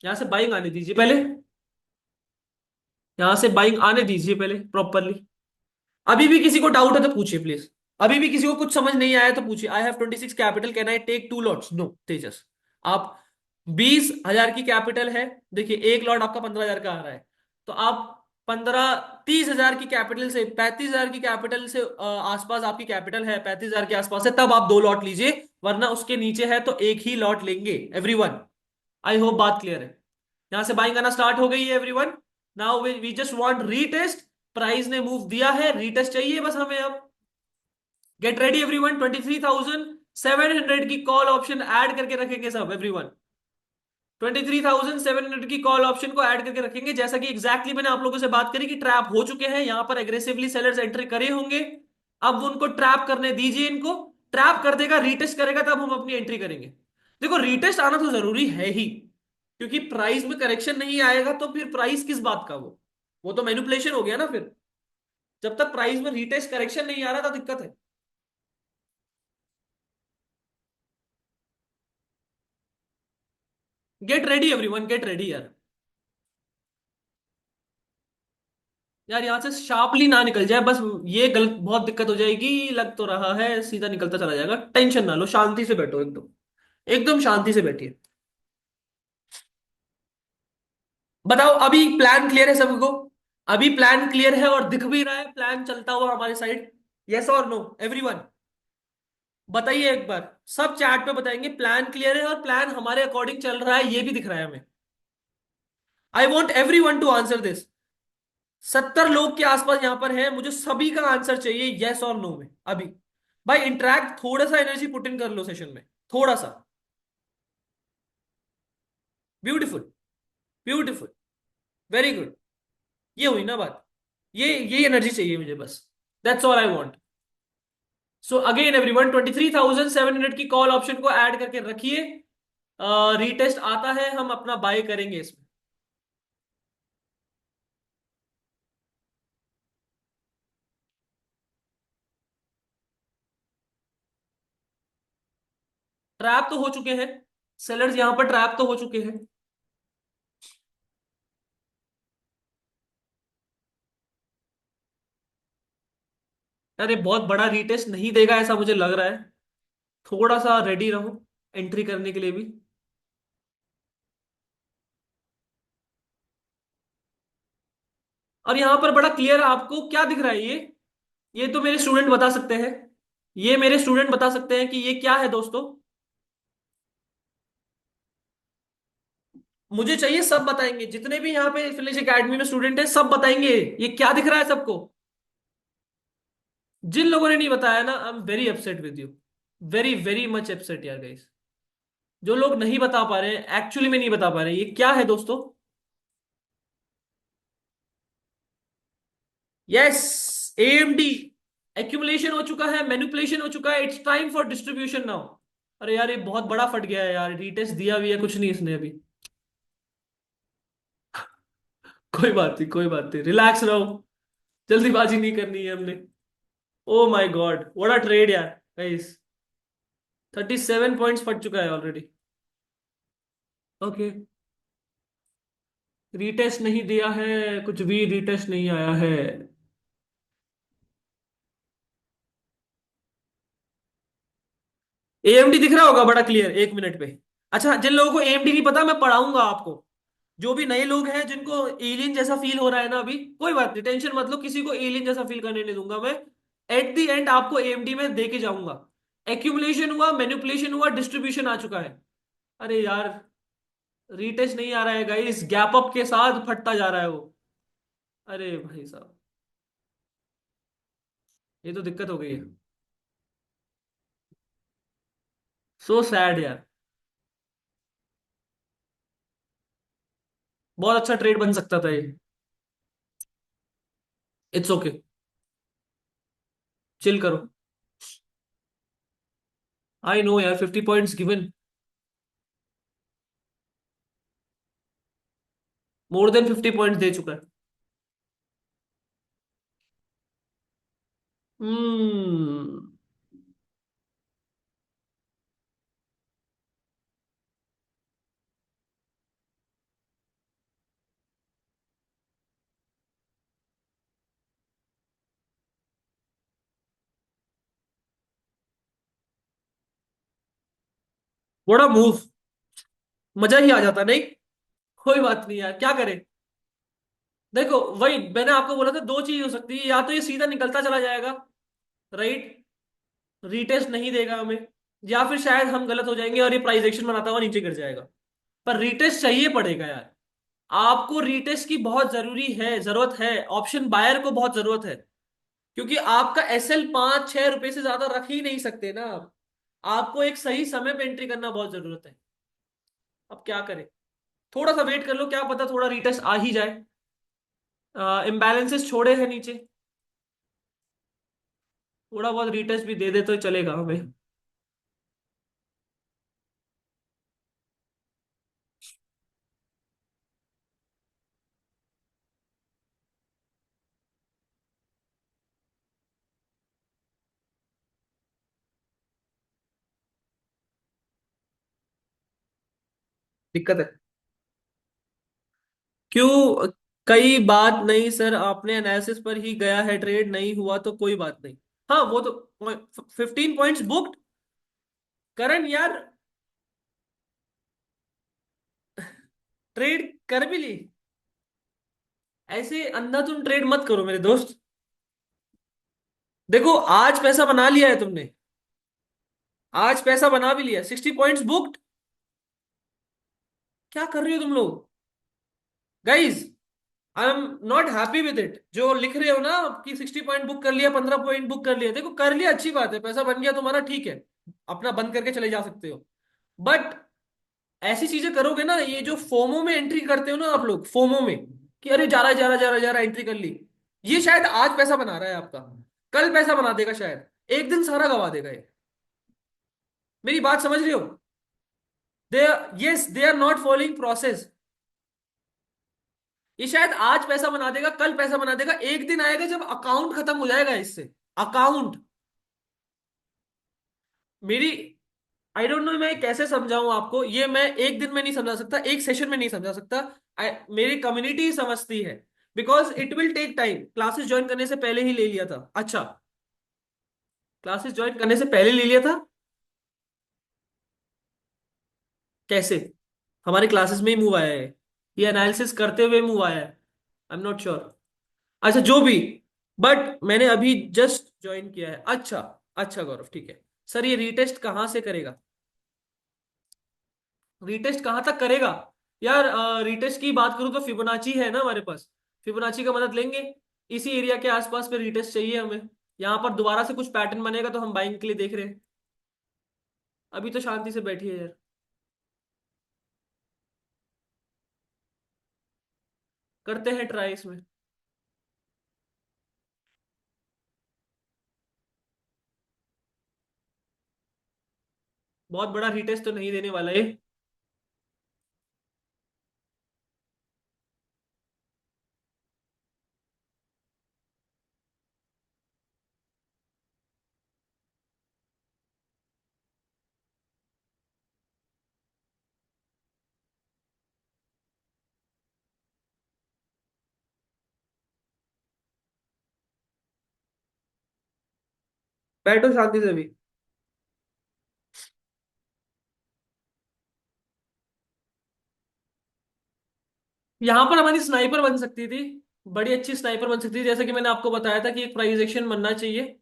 यहां से बाइंग आने दीजिए पहले, यहां से बाइंग आने दीजिए पहले प्रॉपरली। अभी भी किसी को डाउट है तो पूछिए प्लीज। अभी भी किसी को कुछ समझ नहीं आया तो पूछिए। I have 26 capital, can I take 2 lots? No Tejas. आप 20,000 की कैपिटल है, देखिए एक लॉट आपका 15,000 का आ रहा है। तो आप 30,000 की कैपिटल से, 35,000 की कैपिटल से आसपास आपकी कैपिटल है, 35,000 के आसपास है, तब आप 2 लॉट लीजिए। वरना उसके नीचे है तो एक ही लॉट लेंगे एवरीवन। आई होप बात क्लियर है। यहां से बाइंग आना स्टार्ट हो गई है everyone. Now we just want retest. Price ने मूव दिया है, रीटेस्ट चाहिए बस हमें अब। गेट रेडी एवरीवन, 23,700 की कॉल ऑप्शन ऐड करके रखेंगे सब एवरीवन। 23,700 की कॉल ऑप्शन को ऐड करके रखेंगे, जैसा कि एग्जैक्टली मैंने आप लोगों से बात करी कि ट्रैप हो चुके हैं यहां पर, एग्रेसिवली सेलर्स एंट्री करे होंगे। अब उनको ट्रैप करने दीजिए, इनको ट्रैप कर देगा, रीटेस्ट करेगा, तब हम अपनी एंट्री करेंगे। देखो रीटेस्ट आना तो जरूरी है ही, क्योंकि प्राइस में करेक्शन नहीं आएगा तो फिर प्राइस किस बात का, वो तो मैनिपुलेशन हो गया ना फिर। जब तक प्राइस में रीटेस्ट करेक्शन नहीं आ रहा तो दिक्कत है। Get ready everyone, get ready यार। यार यहाँ से शार्पली ना निकल जाए बस, ये गलत बहुत दिक्कत हो जाएगी, लग तो रहा है सीधा निकलता चला जाएगा। टेंशन ना लो, शांति से बैठो एकदम, एकदम शांति से बैठिए। बताओ अभी प्लान क्लियर है सबको? अभी प्लान क्लियर है और दिख भी रहा है प्लान चलता हुआ हमारे साइड? यस और नो एवरीवन? बताइए एक बार, सब चैट पे बताएंगे प्लान क्लियर है और प्लान हमारे अकॉर्डिंग चल रहा है, ये भी दिख रहा है हमें। आई want everyone to answer this. 70 लोग के आसपास यहां पर है, मुझे सभी का आंसर चाहिए यस और नो में अभी। भाई इंटरेक्ट, थोड़ा सा एनर्जी पुट इन कर लो सेशन में, थोड़ा सा। Beautiful, beautiful, very good. ये हुई ना बात, ये एनर्जी चाहिए मुझे बस। That's all I want. So again everyone, 23,700 की कॉल ऑप्शन को ऐड करके रखिए। रीटेस्ट आता है, हम अपना बाय करेंगे इसमें। ट्रैप तो हो चुके हैं, सेलर्स यहां पर ट्रैप तो हो चुके हैं। अरे बहुत बड़ा रीटेस्ट नहीं देगा ऐसा मुझे लग रहा है, थोड़ा सा रेडी रहो एंट्री करने के लिए भी। और यहां पर बड़ा क्लियर आपको क्या दिख रहा है, ये तो मेरे स्टूडेंट बता सकते हैं, ये मेरे स्टूडेंट बता सकते हैं कि ये क्या है दोस्तों। मुझे चाहिए, सब बताएंगे, जितने भी यहाँ पे फिनिश एकेडमी में स्टूडेंट है सब बताएंगे ये क्या दिख रहा है सबको। जिन लोगों ने नहीं बताया ना, I am very upset with you, very very much upset यार गाइस। जो लोग नहीं बता पा रहे हैं, एक्चुअली में नहीं बता पा रहे हैं, ये क्या है दोस्तों। यस, एएमडी एक्यूमुलेशन हो चुका है, मैनिपुलेशन हो चुका है, it's time for distribution now. अरे यार ये बहुत बड़ा फट गया है यार, रीटेस्ट दिया भी है कुछ नहीं इसने अभी। कोई बात नहीं, कोई बात नहीं, रिलैक्स रहो, जल्दीबाजी नहीं करनी है हमने। Oh my God, what a trade यार गाइस। 37 पॉइंट्स फट चुका है ऑलरेडी। ओके, रीटेस्ट नहीं दिया है, कुछ भी रीटेस्ट नहीं आया है। एएमडी दिख रहा होगा बड़ा क्लियर 1 मिनट पे। अच्छा, जिन लोगों को एएमडी नहीं पता, मैं पढ़ाऊंगा आपको। जो भी नए लोग हैं जिनको एलियन जैसा फील हो रहा है ना अभी, कोई बात नहीं, टेंशन मत लो, किसी को एलियन जैसा फील करने नहीं दूंगा मैं। एट द एंड आपको एएमडी में दे के जाऊंगा। एक्यूमुलेशन हुआ, मैनिपुलेशन हुआ, डिस्ट्रीब्यूशन आ चुका है। अरे यार, रीटेस्ट नहीं आ रहा है गाइस, गैप अप के साथ फटता जा रहा है वो। अरे भाई साहब, ये तो दिक्कत हो गई है। सो सैड यार। बहुत अच्छा ट्रेड बन सकता था ये। इट्स ओके, चिल करो। आई नो यार, 50 points given. More than 50 points दे चुका है। हम्म। बड़ा मूव, मजा ही आ जाता नहीं। कोई बात नहीं यार, क्या करें। देखो, वही मैंने आपको बोला था, दो चीज हो सकती है, या तो ये सीधा निकलता चला जाएगा, राइट, रीटेस्ट नहीं देगा हमें, या फिर शायद हम गलत हो जाएंगे और ये प्राइस एक्शन बनाता हुआ नीचे गिर जाएगा। पर रीटेस्ट चाहिए पड़ेगा यार। आपको रीटेस्ट की बहुत जरूरी है, जरूरत है, ऑप्शन बायर को बहुत जरूरत है। क्योंकि आपका एसएल 5-6 रुपए से ज्यादा रख ही नहीं सकते ना आप। आपको एक सही समय पे एंट्री करना बहुत जरूरत है। अब क्या करें। थोड़ा सा वेट कर लो, क्या पता थोड़ा रीटेस्ट आ ही जाए। इम्बैलेंसेस छोड़े हैं नीचे, थोड़ा बहुत रीटेस्ट भी दे दे तो चलेगा हमें। दिक्कत है क्यों? कई बात नहीं सर, आपने एनालिसिस पर ही गया है, ट्रेड नहीं हुआ तो कोई बात नहीं। हाँ वो तो 15 पॉइंट्स बुक्ड। करण यार, ट्रेड कर भी ली। ऐसे अंधाधुन ट्रेड मत करो मेरे दोस्त। देखो, आज पैसा बना लिया है तुमने, आज पैसा बना भी लिया, 60 पॉइंट्स बुक्ड। क्या कर रहे हो तुम लोग guys? I am not happy with it जो लिख रहे हो ना, कि 60 पॉइंट बुक कर लिया, 15 पॉइंट बुक कर लिया। देखो, कर लिया अच्छी बात है, पैसा बन गया तुम्हारा, ठीक है, अपना बंद करके चले जा सकते हो। बट ऐसी चीजें करोगे ना, ये जो फोमो में एंट्री करते हो ना आप लोग, फोमो में, कि अरे जा रहा है, जा रहा है, जा रहा है, जा रहा है, एंट्री कर ली। ये शायद आज पैसा बना रहा है आपका, कल पैसा बना देगा शायद, एक दिन सारा गवा देगा ये। मेरी बात समझ रहे हो? They, yes, they are not following process. ये शायद आज पैसा बना देगा, कल पैसा बना देगा, एक दिन आएगा जब अकाउंट खत्म हो जाएगा इससे। अकाउंट, मेरी, आई डोंट नो मैं कैसे समझाऊं आपको ये, मैं एक दिन में नहीं समझा सकता, एक सेशन में नहीं समझा सकता। मेरी कम्युनिटी समझती है। Because it will take time. Classes join करने से पहले ही ले लिया था। अच्छा, क्लासेस ज्वाइन करने से पहले ले लिया था? कैसे? हमारी क्लासेस में ही मूव आया है, ये एनालिसिस करते हुए मूव आया है। आई एम नॉट श्योर। अच्छा जो भी, बट मैंने अभी जस्ट ज्वाइन किया है। अच्छा, अच्छा गौरव, ठीक है। सर ये रीटेस्ट कहाँ से करेगा? रीटेस्ट कहाँ तक करेगा? यार, रीटेस्ट की बात करूँ तो फिबोनाची है ना हमारे पास, फिबोनाची का मदद लेंगे। इसी एरिया के आसपास पे रीटेस्ट चाहिए हमें। यहाँ पर दोबारा से कुछ पैटर्न बनेगा तो हम बाइंग के लिए देख रहे हैं। अभी तो शांति से बैठी है यार। करते हैं ट्राई इसमें। बहुत बड़ा रीटेस्ट तो नहीं देने वाला ये। बैठो शांति से भी। यहां पर हमारी स्नाइपर बन सकती थी, बड़ी अच्छी स्नाइपर बन सकती थी, जैसे कि मैंने आपको बताया था कि एक प्राइज एक्शन बनना चाहिए,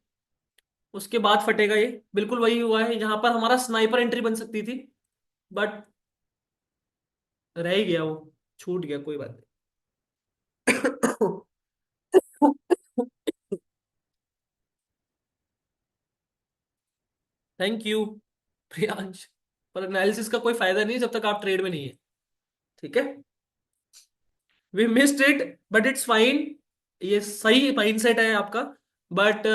उसके बाद फटेगा ये। बिल्कुल वही हुआ है, जहां पर हमारा स्नाइपर एंट्री बन सकती थी, बट रह ही गया वो, छूट गया, कोई बात नहीं। Thank you Priyansh. पर एनालिसिस का कोई फायदा नहीं जब तक आप ट्रेड में नहीं है, ठीक है। We missed it but it's fine, ये सही माइंडसेट है आपका। बट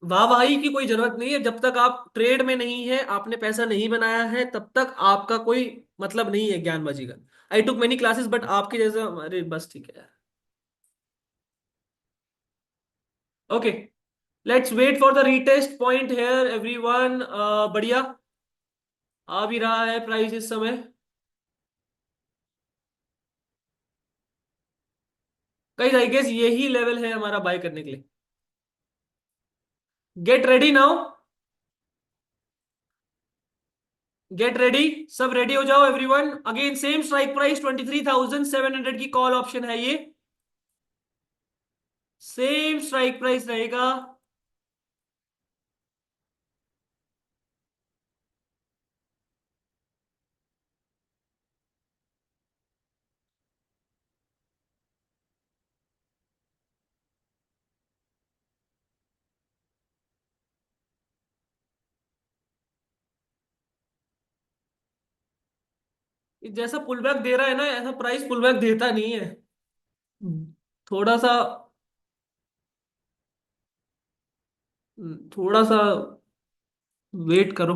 वाहवाही की कोई जरूरत नहीं है, जब तक आप ट्रेड में नहीं है, आपने पैसा नहीं बनाया है, तब तक आपका कोई मतलब नहीं है ज्ञानबाजी का। I took many classes but आपके जैसा, अरे बस ठीक है। Okay, let's wait for the retest point here everyone. बढ़िया, आ भी रहा है प्राइस इस समय। कई आई गेस यही लेवल है हमारा बाय करने के लिए। Get ready now, get ready, सब रेडी हो जाओ everyone. Again same strike price 23,700 की कॉल ऑप्शन है ये, सेम स्ट्राइक प्राइस रहेगा। जैसा पुल बैक दे रहा है ना, ऐसा प्राइस पुल बैक देता नहीं है। थोड़ा सा, थोड़ा सा वेट करो।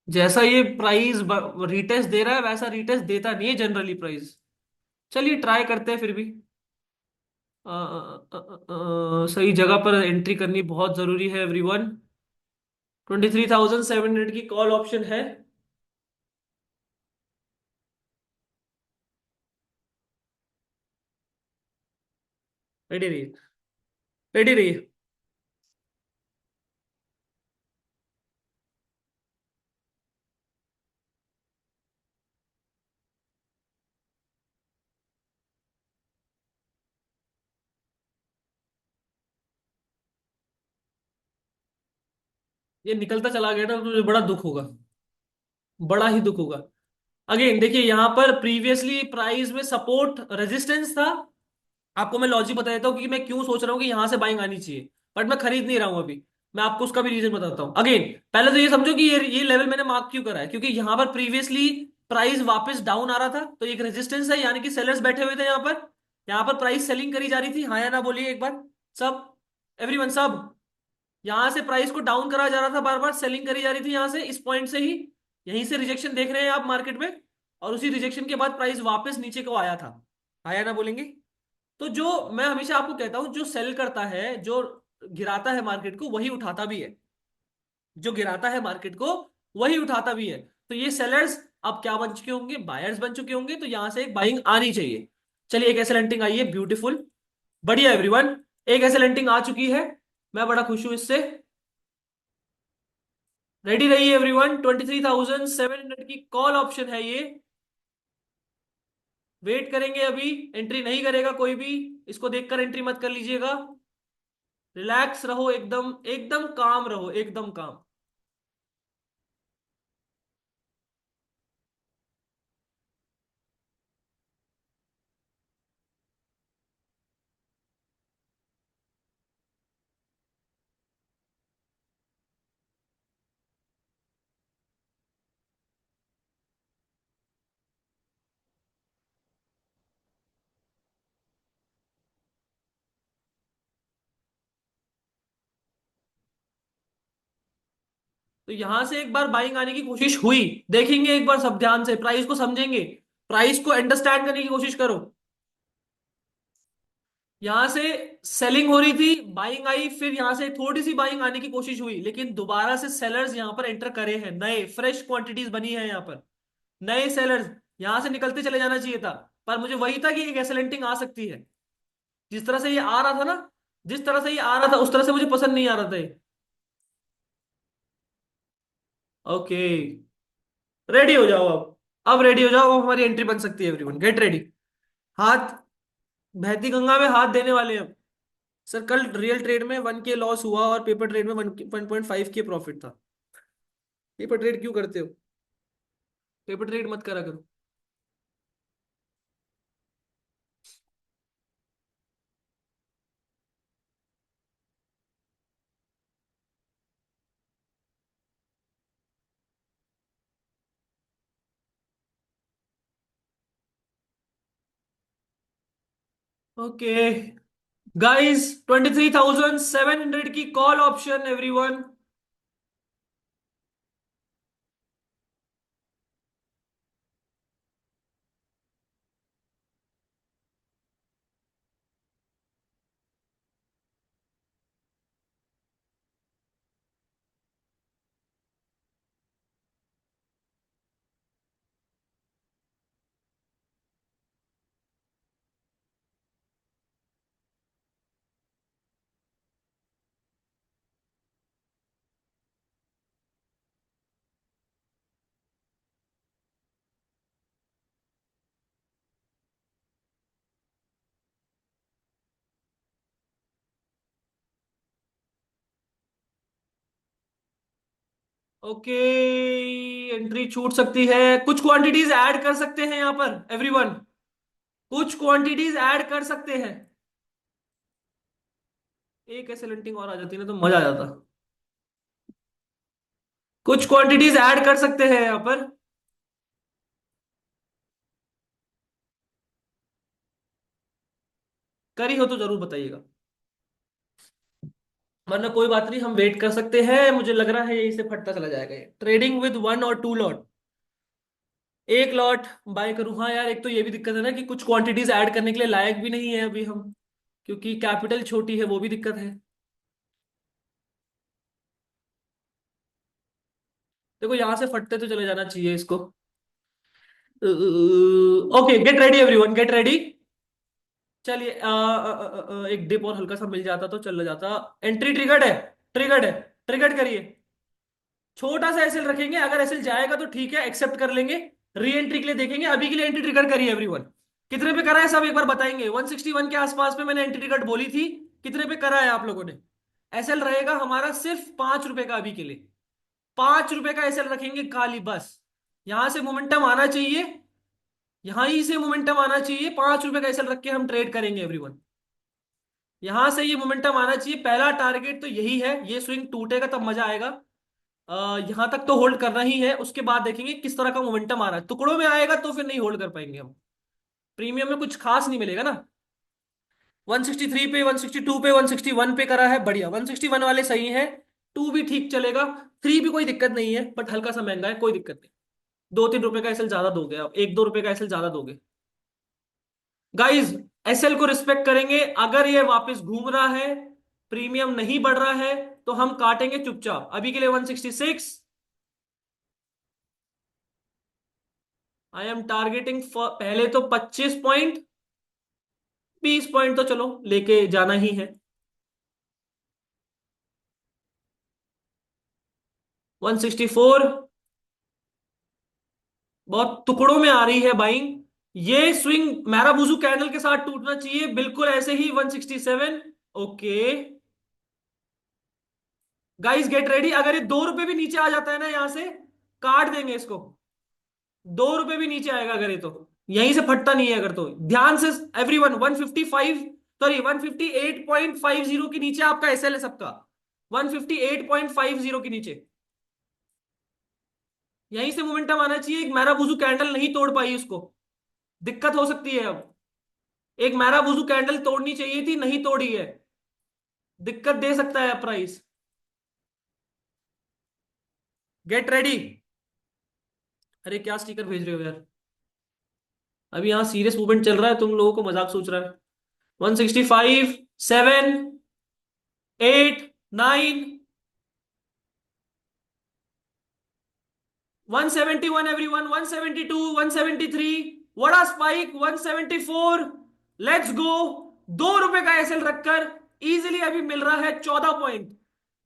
जैसा ये प्राइस रिटेस्ट दे रहा है, वैसा रिटेस्ट देता नहीं है जनरली प्राइस। चलिए ट्राई करते हैं फिर भी। सही जगह पर एंट्री करनी बहुत जरूरी है एवरीवन। 23,700 की कॉल ऑप्शन है। रेडी रहिए, रेडी रहिए। ये निकलता चला गया ना तो मुझे बड़ा दुख होगा, बड़ा ही दुख होगा। अगेन देखिए, यहां पर प्रीवियसली प्राइस में सपोर्ट रेजिस्टेंस था। आपको मैं लॉजिक बता देता हूँ कि मैं क्यों सोच रहा हूँ कि यहां से बाइंग आनी चाहिए, बट मैं खरीद नहीं रहा हूं अभी। मैं आपको उसका भी रीजन बताता हूँ। अगेन पहले तो ये समझो कि ये लेवल मैंने मार्क क्यों करा है, क्योंकि यहां पर प्रीवियसली प्राइस वापस डाउन आ रहा था, तो एक रेजिस्टेंस है, यानी कि सेलर्स बैठे हुए थे यहां पर। यहां पर प्राइस सेलिंग करी जा रही थी, हाँ या ना बोलिए एक बार सब, एवरीवन सब। यहां से प्राइस को डाउन करा जा रहा था, बार बार सेलिंग करी जा रही थी यहां से, इस पॉइंट से ही। यहीं से रिजेक्शन देख रहे हैं आप मार्केट में, और उसी रिजेक्शन के बाद प्राइस वापस नीचे को आया था, आया ना बोलेंगे। तो जो मैं हमेशा आपको कहता हूं, जो सेल करता है, जो गिराता है मार्केट को, वही उठाता भी है। जो गिराता है मार्केट को, वही उठाता भी है। तो ये सेलर्स अब क्या बन चुके होंगे, बायर्स बन चुके होंगे, तो यहां से एक बाइंग आनी चाहिए। चलिए एक ऐसे लेंटिंग आई है, ब्यूटीफुल, बढ़िया एवरीवन। एक ऐसे लेंटिंग आ चुकी है, मैं बड़ा खुश हूं इससे। रेडी रहिए एवरीवन, 23,700 की कॉल ऑप्शन है ये। वेट करेंगे अभी, एंट्री नहीं करेगा कोई भी, इसको देखकर एंट्री मत कर लीजिएगा। रिलैक्स रहो, एकदम एकदम काम रहो, एकदम काम। तो यहां से एक बार बाइंग आने की कोशिश हुई, देखेंगे एक बार सब ध्यान से, प्राइस को समझेंगे, प्राइस को अंडरस्टैंड करने की कोशिश करो। यहां से सेलिंग हो रही थी, बाइंग आई, फिर यहां से थोड़ी सी बाइंग आने की कोशिश हुई, लेकिन दोबारा से सेलर्स यहां पर एंटर करे हैं, नए फ्रेश क्वांटिटीज बनी है यहां पर, नए सेलर्स। यहां से निकलते चले जाना चाहिए था, पर मुझे वही था कि एक एसलेंटिंग आ सकती है। जिस तरह से ये आ रहा था ना, जिस तरह से ये आ रहा था, उस तरह से मुझे पसंद नहीं आ रहा था ये। ओके, रेडी हो जाओ अब रेडी हो जाओ, अब हमारी एंट्री बन सकती है एवरीवन, गेट रेडी। हाथ, बहती गंगा में हाथ देने वाले हैं हम। सर कल रियल ट्रेड में 1K लॉस हुआ और पेपर ट्रेड में 1.5K प्रॉफिट था। पेपर ट्रेड क्यों करते हो? पेपर ट्रेड मत करा करो। ओके गाइस, 23,700 की call option everyone. Okay, entry छूट सकती है, कुछ क्वांटिटीज ऐड कर सकते हैं यहां पर एवरीवन, कुछ क्वांटिटीज ऐड कर सकते हैं। एक ऐसे लिंटिंग और आ जाती ना तो मजा आ जाता। कुछ क्वांटिटीज ऐड कर सकते हैं यहां पर। करी हो तो जरूर बताइएगा, वरना कोई बात नहीं, हम वेट कर सकते हैं। मुझे लग रहा है यही से फटता चला जाएगा ये, ट्रेडिंग विद 1 और 2 लॉट। एक लॉट बाय करूं? हाँ यार, एक तो ये भी दिक्कत है ना कि कुछ क्वांटिटीज ऐड करने के लिए लायक भी नहीं है अभी हम, क्योंकि कैपिटल छोटी है, वो भी दिक्कत है। देखो यहां से फटते तो चले जाना चाहिए इसको। Okay, gate ready everyone, get ready. चलिए एक डिप और हल्का सा मिल जाता तो चल जाता। एंट्री ट्रिगर्ड है, ट्रिगर्ड है, ट्रिगर्ड करिए। छोटा सा एसएल रखेंगे, अगर एसएल जाएगा तो ठीक है, एक्सेप्ट कर लेंगे। री एंट्री के लिए देखेंगे, अभी के लिए एंट्री ट्रिगर करिए एवरीवन। कितने पे करा है सब एक बार बताएंगे? 161 के आसपास में मैंने एंट्री टिकट बोली थी। कितने पे करा है आप लोगों ने? एसएल रहेगा हमारा सिर्फ 5 रुपए का अभी के लिए। 5 रुपए का एसएल रखेंगे खाली बस। यहां से मोमेंटम आना चाहिए, यहां ही से मोमेंटम आना चाहिए। 5 रुपए का एसएल रख के हम ट्रेड करेंगे एवरीवन। यहां से ये मोमेंटम आना चाहिए, पहला टारगेट तो यही है। ये स्विंग टूटेगा तब मजा आएगा। यहां तक तो होल्ड करना ही है, उसके बाद देखेंगे किस तरह का मोमेंटम आ रहा है। टुकड़ों में आएगा तो फिर नहीं होल्ड कर पाएंगे हम, प्रीमियम में कुछ खास नहीं मिलेगा ना। 163 पे, 162 पे, 161 पे करा है, बढ़िया। 161 वाले सही है, 2 भी ठीक चलेगा, 3 भी कोई दिक्कत नहीं है, बट हल्का सा महंगा है, कोई दिक्कत नहीं। 2-3 रुपए का एसएल ज्यादा दोगे आप, 1-2 रुपए का एसएल ज्यादा दोगे। गाइज, एसएल को रिस्पेक्ट करेंगे। अगर ये वापस घूम रहा है, प्रीमियम नहीं बढ़ रहा है, तो हम काटेंगे चुपचाप। अभी के लिए 166। आई एम टारगेटिंग पहले तो 25 पॉइंट, 20 पॉइंट तो चलो लेके जाना ही है। 164, बहुत टुकड़ों में आ रही है बाइंग। ये स्विंग मैराबूजू कैंडल के साथ टूटना चाहिए, बिल्कुल ऐसे ही। 167। Okay guys, get ready. अगर ये 2 रुपए भी नीचे आ जाता है ना यहां से, काट देंगे इसको। 2 रुपए भी नीचे आएगा अगर ये, तो यहीं से फटता नहीं है अगर, तो ध्यान से एवरीवन। 155, सॉरी 158.50 के नीचे आपका एसएल है सबका। 158.50 के नीचे, यहीं से मोमेंटम आना चाहिए। एक मैराबूजू कैंडल नहीं तोड़ पाई उसको, दिक्कत हो सकती है अब। एक मैराबूजू कैंडल तोड़नी चाहिए थी, नहीं तोड़ी है, दिक्कत दे सकता है प्राइस। Get ready. अरे क्या स्टिकर भेज रहे हो यार? अभी यहाँ सीरियस मूवमेंट चल रहा है, तुम लोगों को मजाक सोच रहा है। 165, 7, 8, 9, 171 everyone, 172, 173, vada spike 174। Let's go. 2 रुपए का एसएल रखकर इजीली अभी मिल रहा है 14 point.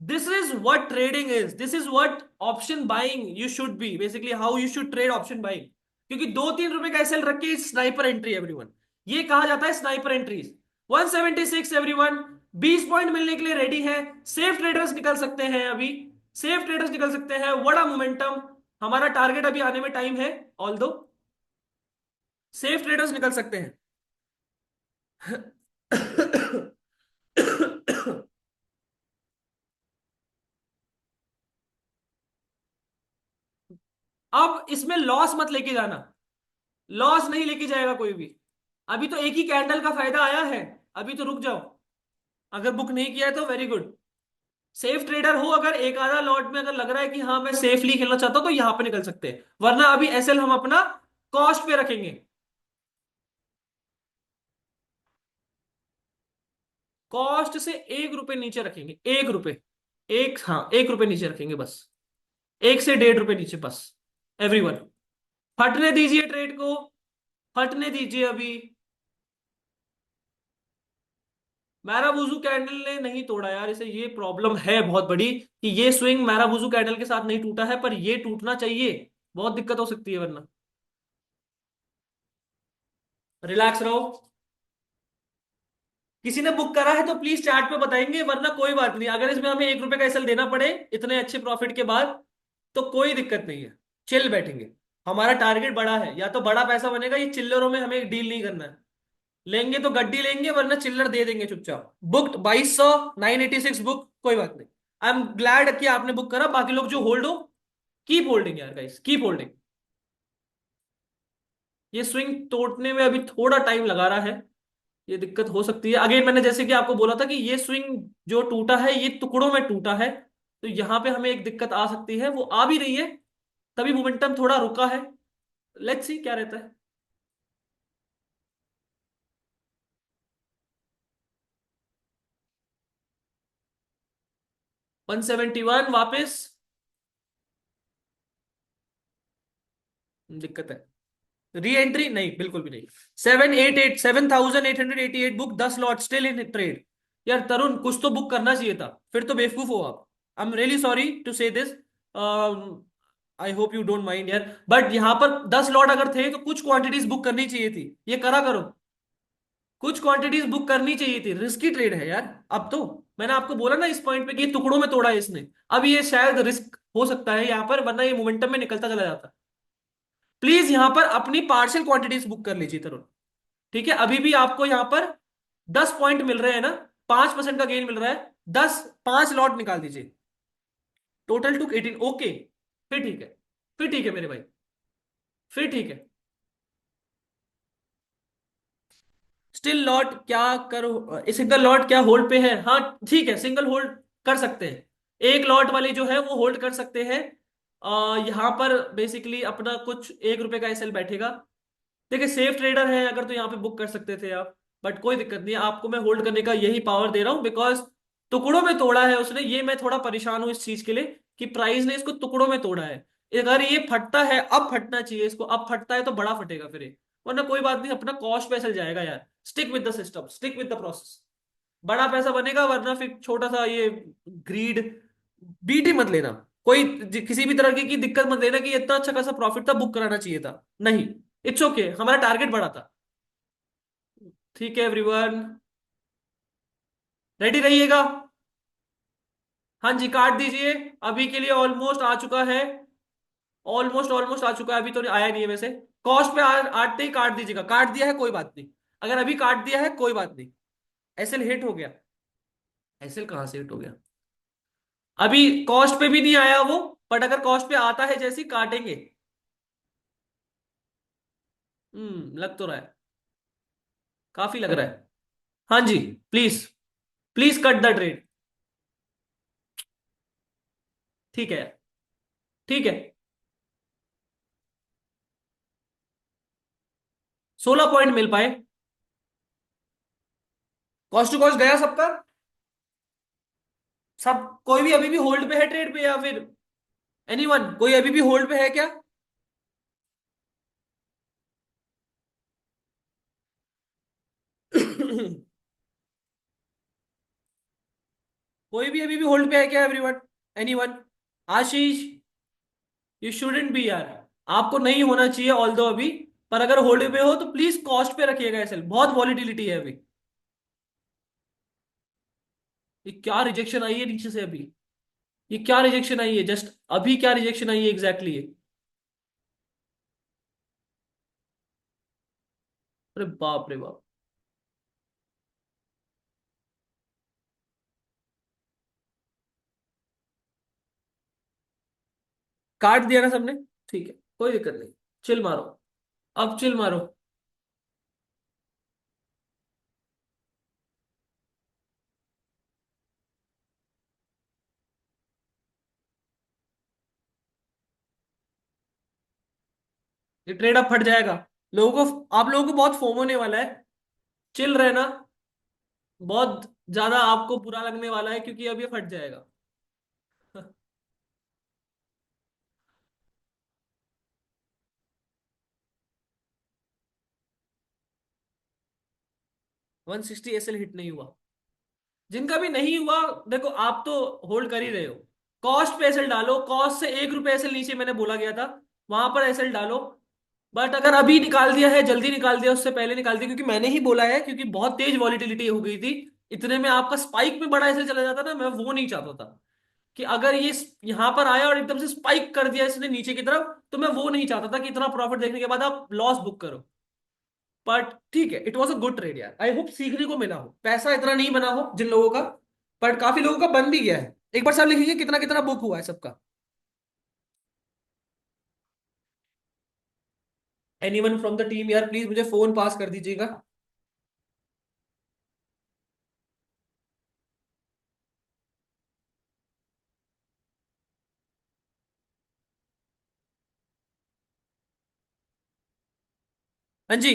This is what trading is, this is what option buying you should be, basically how you should trade option buying. क्योंकि 2-3 रुपए का एसएल रख के स्नाइपर एंट्री एवरीवन। ये कहा जाता है स्नाइपर एंट्रीज। 176 एवरीवन, 20 पॉइंट मिलने के लिए रेडी है। सेफ ट्रेडर्स निकल सकते हैं अभी, सेफ ट्रेडर्स निकल सकते हैं, बड़ा मोमेंटम। हमारा टारगेट अभी आने में टाइम है, ऑल दो सेफ ट्रेडर्स निकल सकते हैं। अब इसमें लॉस मत लेके जाना, लॉस नहीं लेके जाएगा कोई भी। अभी तो एक ही कैंडल का फायदा आया है, अभी तो रुक जाओ। अगर बुक नहीं किया है तो वेरी गुड। सेफ ट्रेडर हो, अगर एक आधा लॉट में अगर लग रहा है कि हाँ मैं सेफली खेलना चाहता हूं तो यहां पे निकल सकते हैं, वरना अभी एसएल हम अपना कॉस्ट पे रखेंगे। कॉस्ट से 1 रुपए नीचे रखेंगे, 1 रुपए। एक, हाँ 1 रुपए नीचे रखेंगे बस। 1 से 1.5 रुपए नीचे बस। एवरीवन, फटने दीजिए ट्रेड को, फटने दीजिए अभी। मैराबुजू कैंडल ने नहीं तोड़ा यार इसे, ये प्रॉब्लम है बहुत बड़ी कि ये स्विंग मैराबुजू कैंडल के साथ नहीं टूटा है, पर ये टूटना चाहिए। बहुत दिक्कत हो सकती है वरना। रिलैक्स रहो। किसी ने बुक करा है तो प्लीज चैट पे बताएंगे, वरना कोई बात नहीं। अगर इसमें हमें 1 रुपए का एसएल देना पड़े इतने अच्छे प्रॉफिट के बाद तो कोई दिक्कत नहीं है, चिल बैठेंगे। हमारा टारगेट बड़ा है, या तो बड़ा पैसा बनेगा, ये चिल्लरों में हमें डील नहीं करना है। लेंगे तो गड्डी लेंगे, वरना चिल्लर दे देंगे चुपचाप। बुकड 2200, 986 बुक, कोई बात नहीं। आई एम ग्लैड कि आपने बुक करा। बाकी लोग जो होल्ड हो, कीप होल्डिंग यार गाइस, कीप होल्डिंग। ये स्विंग तोड़ने में अभी थोड़ा टाइम लगा रहा है, ये दिक्कत हो सकती है। अगेन मैंने जैसे कि आपको बोला था कि ये स्विंग जो टूटा है ये टुकड़ों में टूटा है, तो यहां पे हमें एक दिक्कत आ सकती है, वो आ भी रही है। तभी मोमेंटम थोड़ा रुका है। लेट्स सी क्या रहता है। 171 वापस। दिक्कत है। री एंट्री नहीं, बिल्कुल भी नहीं। 788 book, 10 lot still in trade. यार तरुण, कुछ तो बुक करना चाहिए था, फिर तो बेवकूफ हो आप। I am really sorry to say this, I hope you don't mind यार, बट यहां पर 10 लॉट अगर थे तो कुछ क्वांटिटीज बुक करनी चाहिए थी, ये करा करो। कुछ क्वांटिटीज बुक करनी चाहिए थी, रिस्की ट्रेड है यार। अब तो मैंने आपको बोला ना इस पॉइंट पे कि ये टुकड़ों में तोड़ा है इसने। अब ये शायद रिस्क हो सकता है यहाँ पर, वरना ये मोमेंटम में निकलता चला जाता। प्लीज यहां पर अपनी पार्शियल क्वांटिटीज बुक कर लीजिए तरुण। ठीक है, अभी भी आपको यहां पर 10 पॉइंट मिल रहे हैं ना, 5% का गेन मिल रहा है। 5 लॉट निकाल दीजिए। Total two 18, okay. फिर ठीक है, फिर ठीक है मेरे भाई, फिर ठीक है। स्टिल लॉट क्या करो, सिंगल लॉट क्या होल्ड पे है? हाँ ठीक है, सिंगल होल्ड कर सकते हैं। एक लॉट वाले जो है वो होल्ड कर सकते हैं। यहां पर बेसिकली अपना कुछ 1 रुपए का एसएल बैठेगा। देखिए सेफ ट्रेडर है अगर, तो यहाँ पे बुक कर सकते थे आप, बट कोई दिक्कत नहीं है। आपको मैं होल्ड करने का यही पावर दे रहा हूँ, बिकॉज टुकड़ों में तोड़ा है उसने। ये मैं थोड़ा परेशान हूँ इस चीज के लिए कि प्राइस ने इसको टुकड़ों में तोड़ा है। अगर ये फटता है, अब फटना चाहिए इसको, अब फटता है तो बड़ा फटेगा फिर ये। वरना कोई बात नहीं, अपना कॉस्ट पे चल जाएगा यार। Stick with the system, stick with the process. बड़ा पैसा बनेगा, वरना फिर छोटा सा ये ग्रीड, बीटी मत लेना। कोई किसी भी तरह की दिक्कत मत लेना कि इतना अच्छा खासा प्रॉफिट था, बुक कराना चाहिए था। नहीं, इट्स ओके, हमारा टारगेट बड़ा था। ठीक है एवरीवन, रेडी रहिएगा। हाँ जी, काट दीजिए। अभी के लिए ऑलमोस्ट आ चुका है, ऑलमोस्ट ऑलमोस्ट आ चुका है। अभी तो आया नहीं है वैसे। कॉस्ट पे आते ही काट दीजिएगा। काट दिया है कोई बात नहीं, अगर अभी काट दिया है कोई बात नहीं। एसएल हिट हो गया। एसएल कहाँ से हिट हो गया? अभी कॉस्ट पे भी नहीं आया वो, बट अगर कॉस्ट पे आता है जैसे ही काटेंगे। लग तो रहा है, काफी लग रहा है। हाँ जी, please, please cut the trade. ठीक है, ठीक है। 16 पॉइंट मिल पाए। कॉस्ट टू कॉस्ट गया सबका। सब, कोई भी अभी भी होल्ड पे है ट्रेड पे, या फिर एनीवन, कोई अभी भी होल्ड पे है क्या? कोई भी अभी भी होल्ड पे है क्या everyone? Anyone? Ashish, you shouldn't be यार, आपको नहीं होना चाहिए ऑल दो अभी। पर अगर होल्ड पे हो तो प्लीज कॉस्ट पे रखिएगा एसएल, बहुत वॉलिटिलिटी है अभी। ये क्या रिजेक्शन आई है नीचे से अभी? ये क्या रिजेक्शन आई है जस्ट अभी, क्या रिजेक्शन आई है एग्जैक्टली ये? अरे बाप रे बाप। काट दिया ना सबने? ठीक है, कोई दिक्कत नहीं। चिल मारो, अब चिल मारो। ये ट्रेड अब फट जाएगा। लोगों को, आप लोगों को बहुत फोम होने वाला है। चिल रहना। बहुत ज्यादा आपको बुरा लगने वाला है क्योंकि अब ये फट जाएगा। 160 एसएल हिट नहीं हुआ। जिनका भी नहीं हुआ, देखो आप तो होल्ड कर ही रहे हो। कॉस्ट पे एसएल डालो, कॉस्ट से 1 रुपए एसएल नीचे मैंने बोला गया था, वहां पर एसएल डालो। बट अगर अभी निकाल दिया है, जल्दी निकाल दिया, उससे पहले निकाल दिया, क्योंकि मैंने ही बोला है, क्योंकि बहुत तेज वॉलिटिलिटी हो गई थी। इतने में आपका स्पाइक में बड़ा एसएल चला जाता ना, मैं वो नहीं चाहता था। कि अगर ये यहां पर आया और एकदम से स्पाइक कर दिया इसने नीचे की तरफ, तो मैं वो नहीं चाहता था कि इतना प्रॉफिट देखने के बाद आप लॉस बुक करो। बट ठीक है, it was a good trade यार, आई होप सीखने को मिला हो, पैसा इतना नहीं बना हो जिन लोगों का। बट काफी लोगों का बन भी गया है। एक बार सब लिखिए कितना कितना बुक हुआ है सबका। एनीवन फ्रॉम द टीम यार, प्लीज मुझे फोन पास कर दीजिएगा। हाँ जी।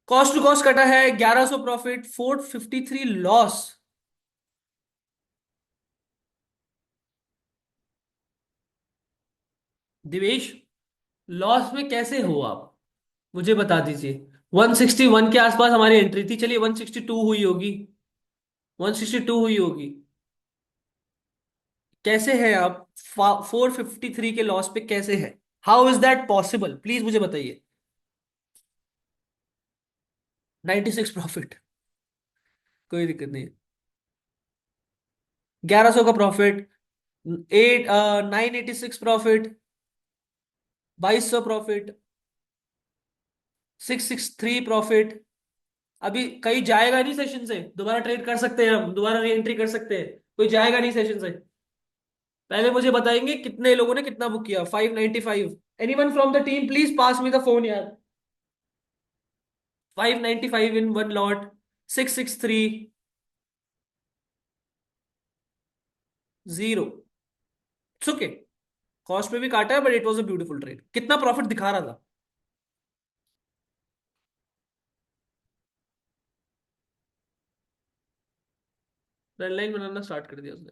कॉस्ट टू कॉस्ट कटा है 1100 प्रॉफिट, 453 लॉस। दिवेश, लॉस में कैसे हो आप? मुझे बता दीजिए। 161 के आसपास हमारी एंट्री थी, चलिए 162 हुई होगी। 162 हुई होगी। कैसे है आप? 453 के लॉस पे कैसे है? How is that possible, please मुझे बताइए। 96 प्रॉफिट। कोई दिक्कत नहीं। 1100 का प्रॉफिट। 986 प्रॉफिट। 2200 प्रॉफिट। 663 प्रॉफिट। अभी कहीं जाएगा नहीं सेशन से, दोबारा ट्रेड कर सकते हैं हम, दोबारा री एंट्री कर सकते हैं। कोई जाएगा नहीं सेशन से। पहले मुझे बताएंगे कितने लोगों ने कितना बुक किया। 595। Anyone from the team please pass me the phone यार। 595 in one lot. 663। Zero. It's okay. Cost पे भी काटा है, but it was a beautiful trade. कितना प्रॉफिट दिखा रहा था? रेड लाइन बनाना स्टार्ट कर दिया उसने।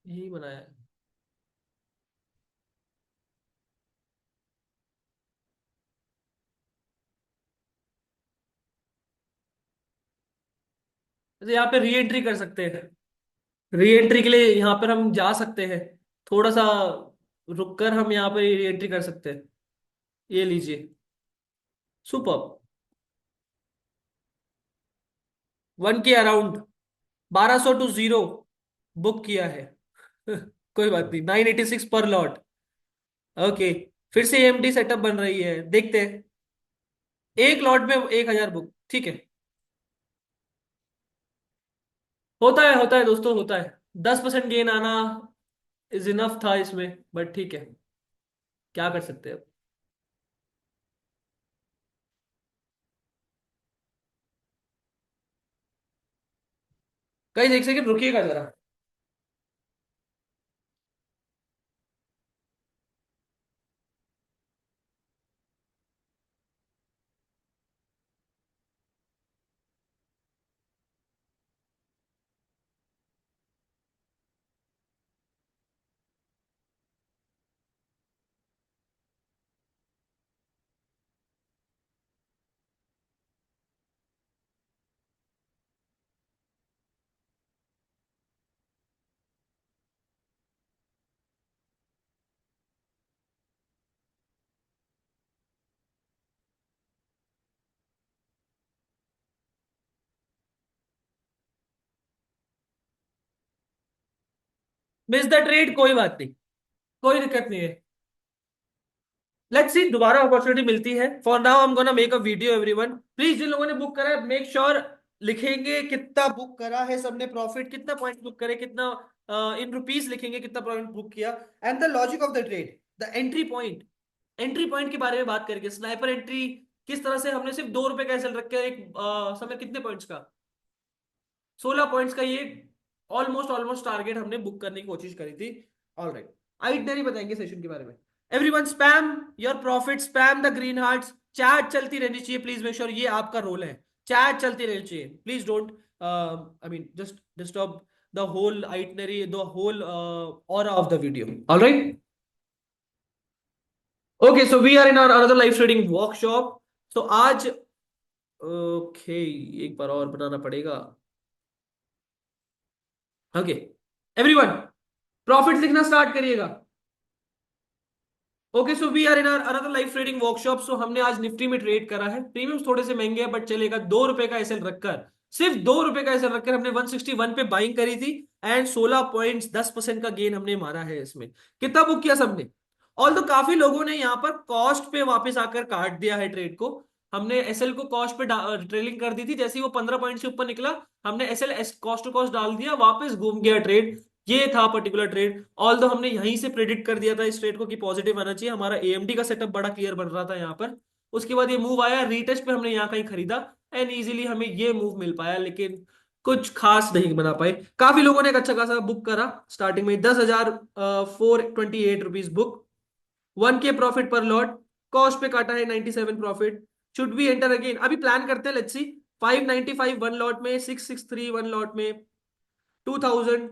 यही बनाया है। जैसे यहाँ पे री एंट्री कर सकते हैं। री एंट्री के लिए यहाँ पर हम जा सकते हैं। थोड़ा सा रुक कर हम यहाँ पे री एंट्री कर सकते हैं। ये लीजिए। सुपर। 1 के अराउंड। 1200 टू 0 बुक किया है। कोई बात नहीं, 986 पर लॉट। ओके। फिर से एमटी सेटअप बन रही है, देखते हैं। एक लॉट में 1000 बुक, ठीक है। होता है दोस्तों, होता है। 10% गेन आना इज इनफ था इसमें, बट ठीक है। क्या कर सकते हैं अब। कहीं एक सेकंड रुकिएगा जरा। मिस द ट्रेड, कोई बात नहीं, कोई दिक्कत नहीं है। लेट्स सी दोबारा अपॉर्चुनिटी मिलती है। For now I am gonna make a video everyone, please जिन लोगों ने बुक करा है मेक श्योर लिखेंगे कितना बुक करा है सबने, प्रॉफिट कितना, पॉइंट बुक करे कितना, इन रुपीस लिखेंगे कितना पॉइंट बुक किया, and the logic of the trade, the entry point. Entry point के बारे में बात करेंगे, स्नाइपर एंट्री किस तरह से हमने सिर्फ 2 रुपए का एसएल रख के एक समय कितने पॉइंट्स का, 16 पॉइंट्स का ये ऑलमोस्ट ऑलमोस्ट टारगेट हमने बुक करने की कोशिश करी थी। ऑल राइट, आइटनरी बताएंगे सेशन के बारे में। Everyone spam your profit, spam the green hearts, chat चलती रहनी चाहिए, प्लीज मेक श्योर, ये आपका रोल है, चैट चलती रहनी चाहिए, please don't I mean just disturb the whole itinerary, the whole aura of the video. All right, okay, so we are in our another live trading workshop. तो आज okay, एक बार और बनाना पड़ेगा। ओके एवरीवन, प्रॉफिट लिखना start करिएगा। Okay, so we are in another live trading workshop. So हमने आज निफ्टी में ट्रेड करा है, प्रीमियम्स थोड़े से महंगे हैं बट चलेगा। 2 रुपए का एसएल रखकर, सिर्फ 2 रुपए का एसएल रखकर हमने 161 पे बाइंग करी थी, एंड 16 पॉइंट्स 10% का गेन हमने मारा है इसमें। कितना बुक किया सबने? ऑल तो काफी लोगों ने यहाँ पर कॉस्ट पे वापस आकर काट दिया है ट्रेड को। हमने एसएल को कॉस्ट पे ट्रेलिंग कर दी थी, जैसे ही वो 15 पॉइंट से ऊपर निकला हमने एसएल कॉस्ट टू कॉस्ट डाल दिया, वापस घूम गया ट्रेड। ये था पर्टिकुलर ट्रेड। ऑल दो हमने यहीं से प्रेडिक्ट कर दिया था इस ट्रेड को कि पॉजिटिव आना चाहिए, हमारा एएमडी का सेटअप बड़ा क्लियर बन रहा था यहाँ पर। उसके बाद ये मूव आया, रीटच पे हमने यहाँ कहीं खरीदा, एंड इजीली हमें ये मूव मिल पाया, लेकिन कुछ खास नहीं बना पाए। काफी लोगों ने एक अच्छा खासा बुक करा, स्टार्टिंग में 10,428 रुपीज बुक, 1K प्रॉफिट पर लॉट, कॉस्ट पे काटा है 97 profit. Should be enter again? अभी प्लान करते हैं, लेट्स सी। 595 वन लॉट में, 663 वन लॉट में, 2000,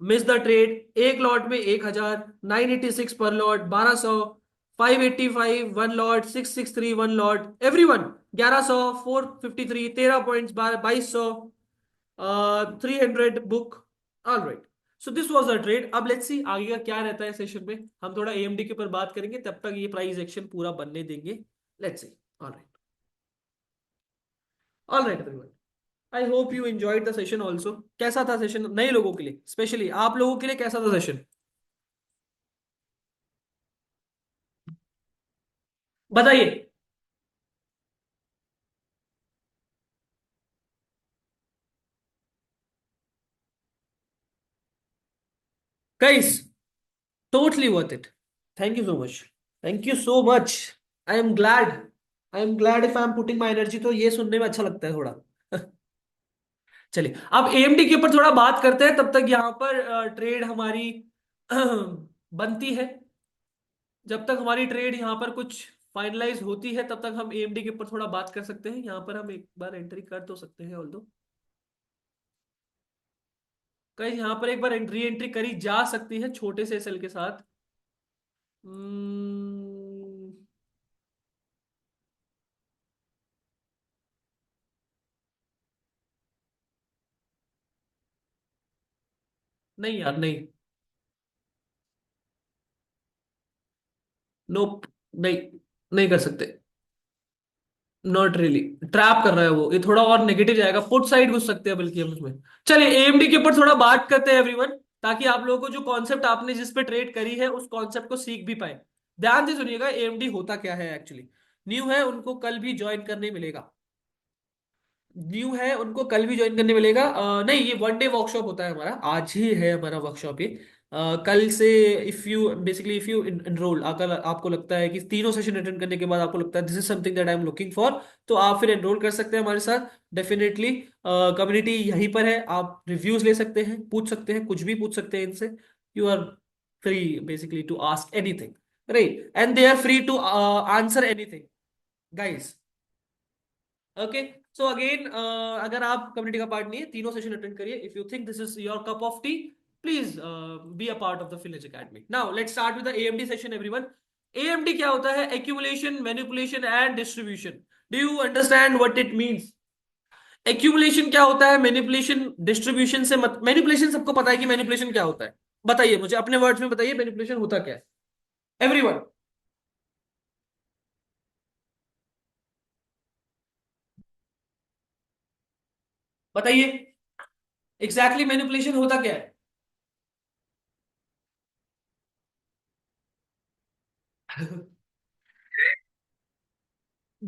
मिस द ट्रेड एक लॉट में 1000, 986 पर lot 1200, 585 one lot, 663 one lot, everyone 1100, 453, 13 points, 2200, 300 book. All right, so this was the trade. अब let's see आगे का क्या रहता है सेशन में। हम थोड़ा एएमडी के ऊपर बात करेंगे, तब तक ये प्राइस एक्शन पूरा बनने देंगे। Let's see. All right, all right everyone, I hope you enjoyed the session also. कैसा था सेशन नए लोगों के लिए, स्पेशली आप लोगों के लिए कैसा था सेशन, बताइए। Guys, totally worth it. Thank you so much. Thank you so much. I am glad. I am glad if I am putting my energy, तो ये सुनने में अच्छा लगता है थोड़ा। चलिए अब एएमडी के ऊपर थोड़ा बात करते हैं, तब तक यहाँ पर ट्रेड हमारी बनती है। जब तक हमारी ट्रेड यहाँ पर कुछ फाइनलाइज होती है, तब तक हम एएमडी के ऊपर थोड़ा बात कर सकते हैं। यहाँ पर हम एक बार एंट्री कर तो सकते हैं, ऑल्दो कहीं यहाँ पर एक बार री एंट्री करी जा सकती है छोटे से सेल के साथ। Hmm, नहीं यार, नहीं, नोप, नहीं, नहीं कर सकते। नॉट रियली, ट्रैप कर रहा है वो, ये थोड़ा और नेगेटिव जाएगा, पुट साइड घुस सकते हैं बल्कि हम उसमें। चलिए एएमडी के ऊपर थोड़ा बात करते हैं एवरीवन, ताकि आप लोगों को जो कॉन्सेप्ट आपने जिस पे ट्रेड करी है उस कॉन्सेप्ट को सीख भी पाए। ध्यान से सुनिएगा, एएमडी होता क्या है एक्चुअली। न्यू है उनको कल भी ज्वाइन करने मिलेगा, न्यू है उनको कल भी ज्वाइन करने मिलेगा। नहीं, ये 1 डे वर्कशॉप होता है हमारा, आज ही है हमारा वर्कशॉप ये। कल से if you basically if you enrol, अगर आपको लगता है कि तीनों सेशन अटेंड करने के बाद आपको लगता है this is something that I am looking for, तो आप फिर एनरोल कर सकते हैं हमारे साथ। डेफिनेटली कम्युनिटी यहीं पर है, आप रिव्यूज ले सकते हैं, पूछ सकते हैं, कुछ भी पूछ सकते हैं इनसे। You are free basically to ask anything, right, and they are free to answer anything, guys. Okay, so again अगर आप कम्युनिटी का पार्ट नहीं है, तीनों सेशन अटेंड करिए। If you think this is your cup of tea, please be a part of the फिलेज academy. Now let's start with the AMD session everyone. AMD क्या होता है? Accumulation, manipulation and distribution. Do you understand what it means? Accumulation क्या होता है, manipulation distribution से मत, manipulation सबको पता है कि मैनिपुलेशन क्या होता है। बताइए मुझे अपने वर्ड्स में बताइए, मैनिपुलेशन होता क्या है एवरीवन? बताइए एग्जैक्टली मैनिपुलेशन होता क्या है?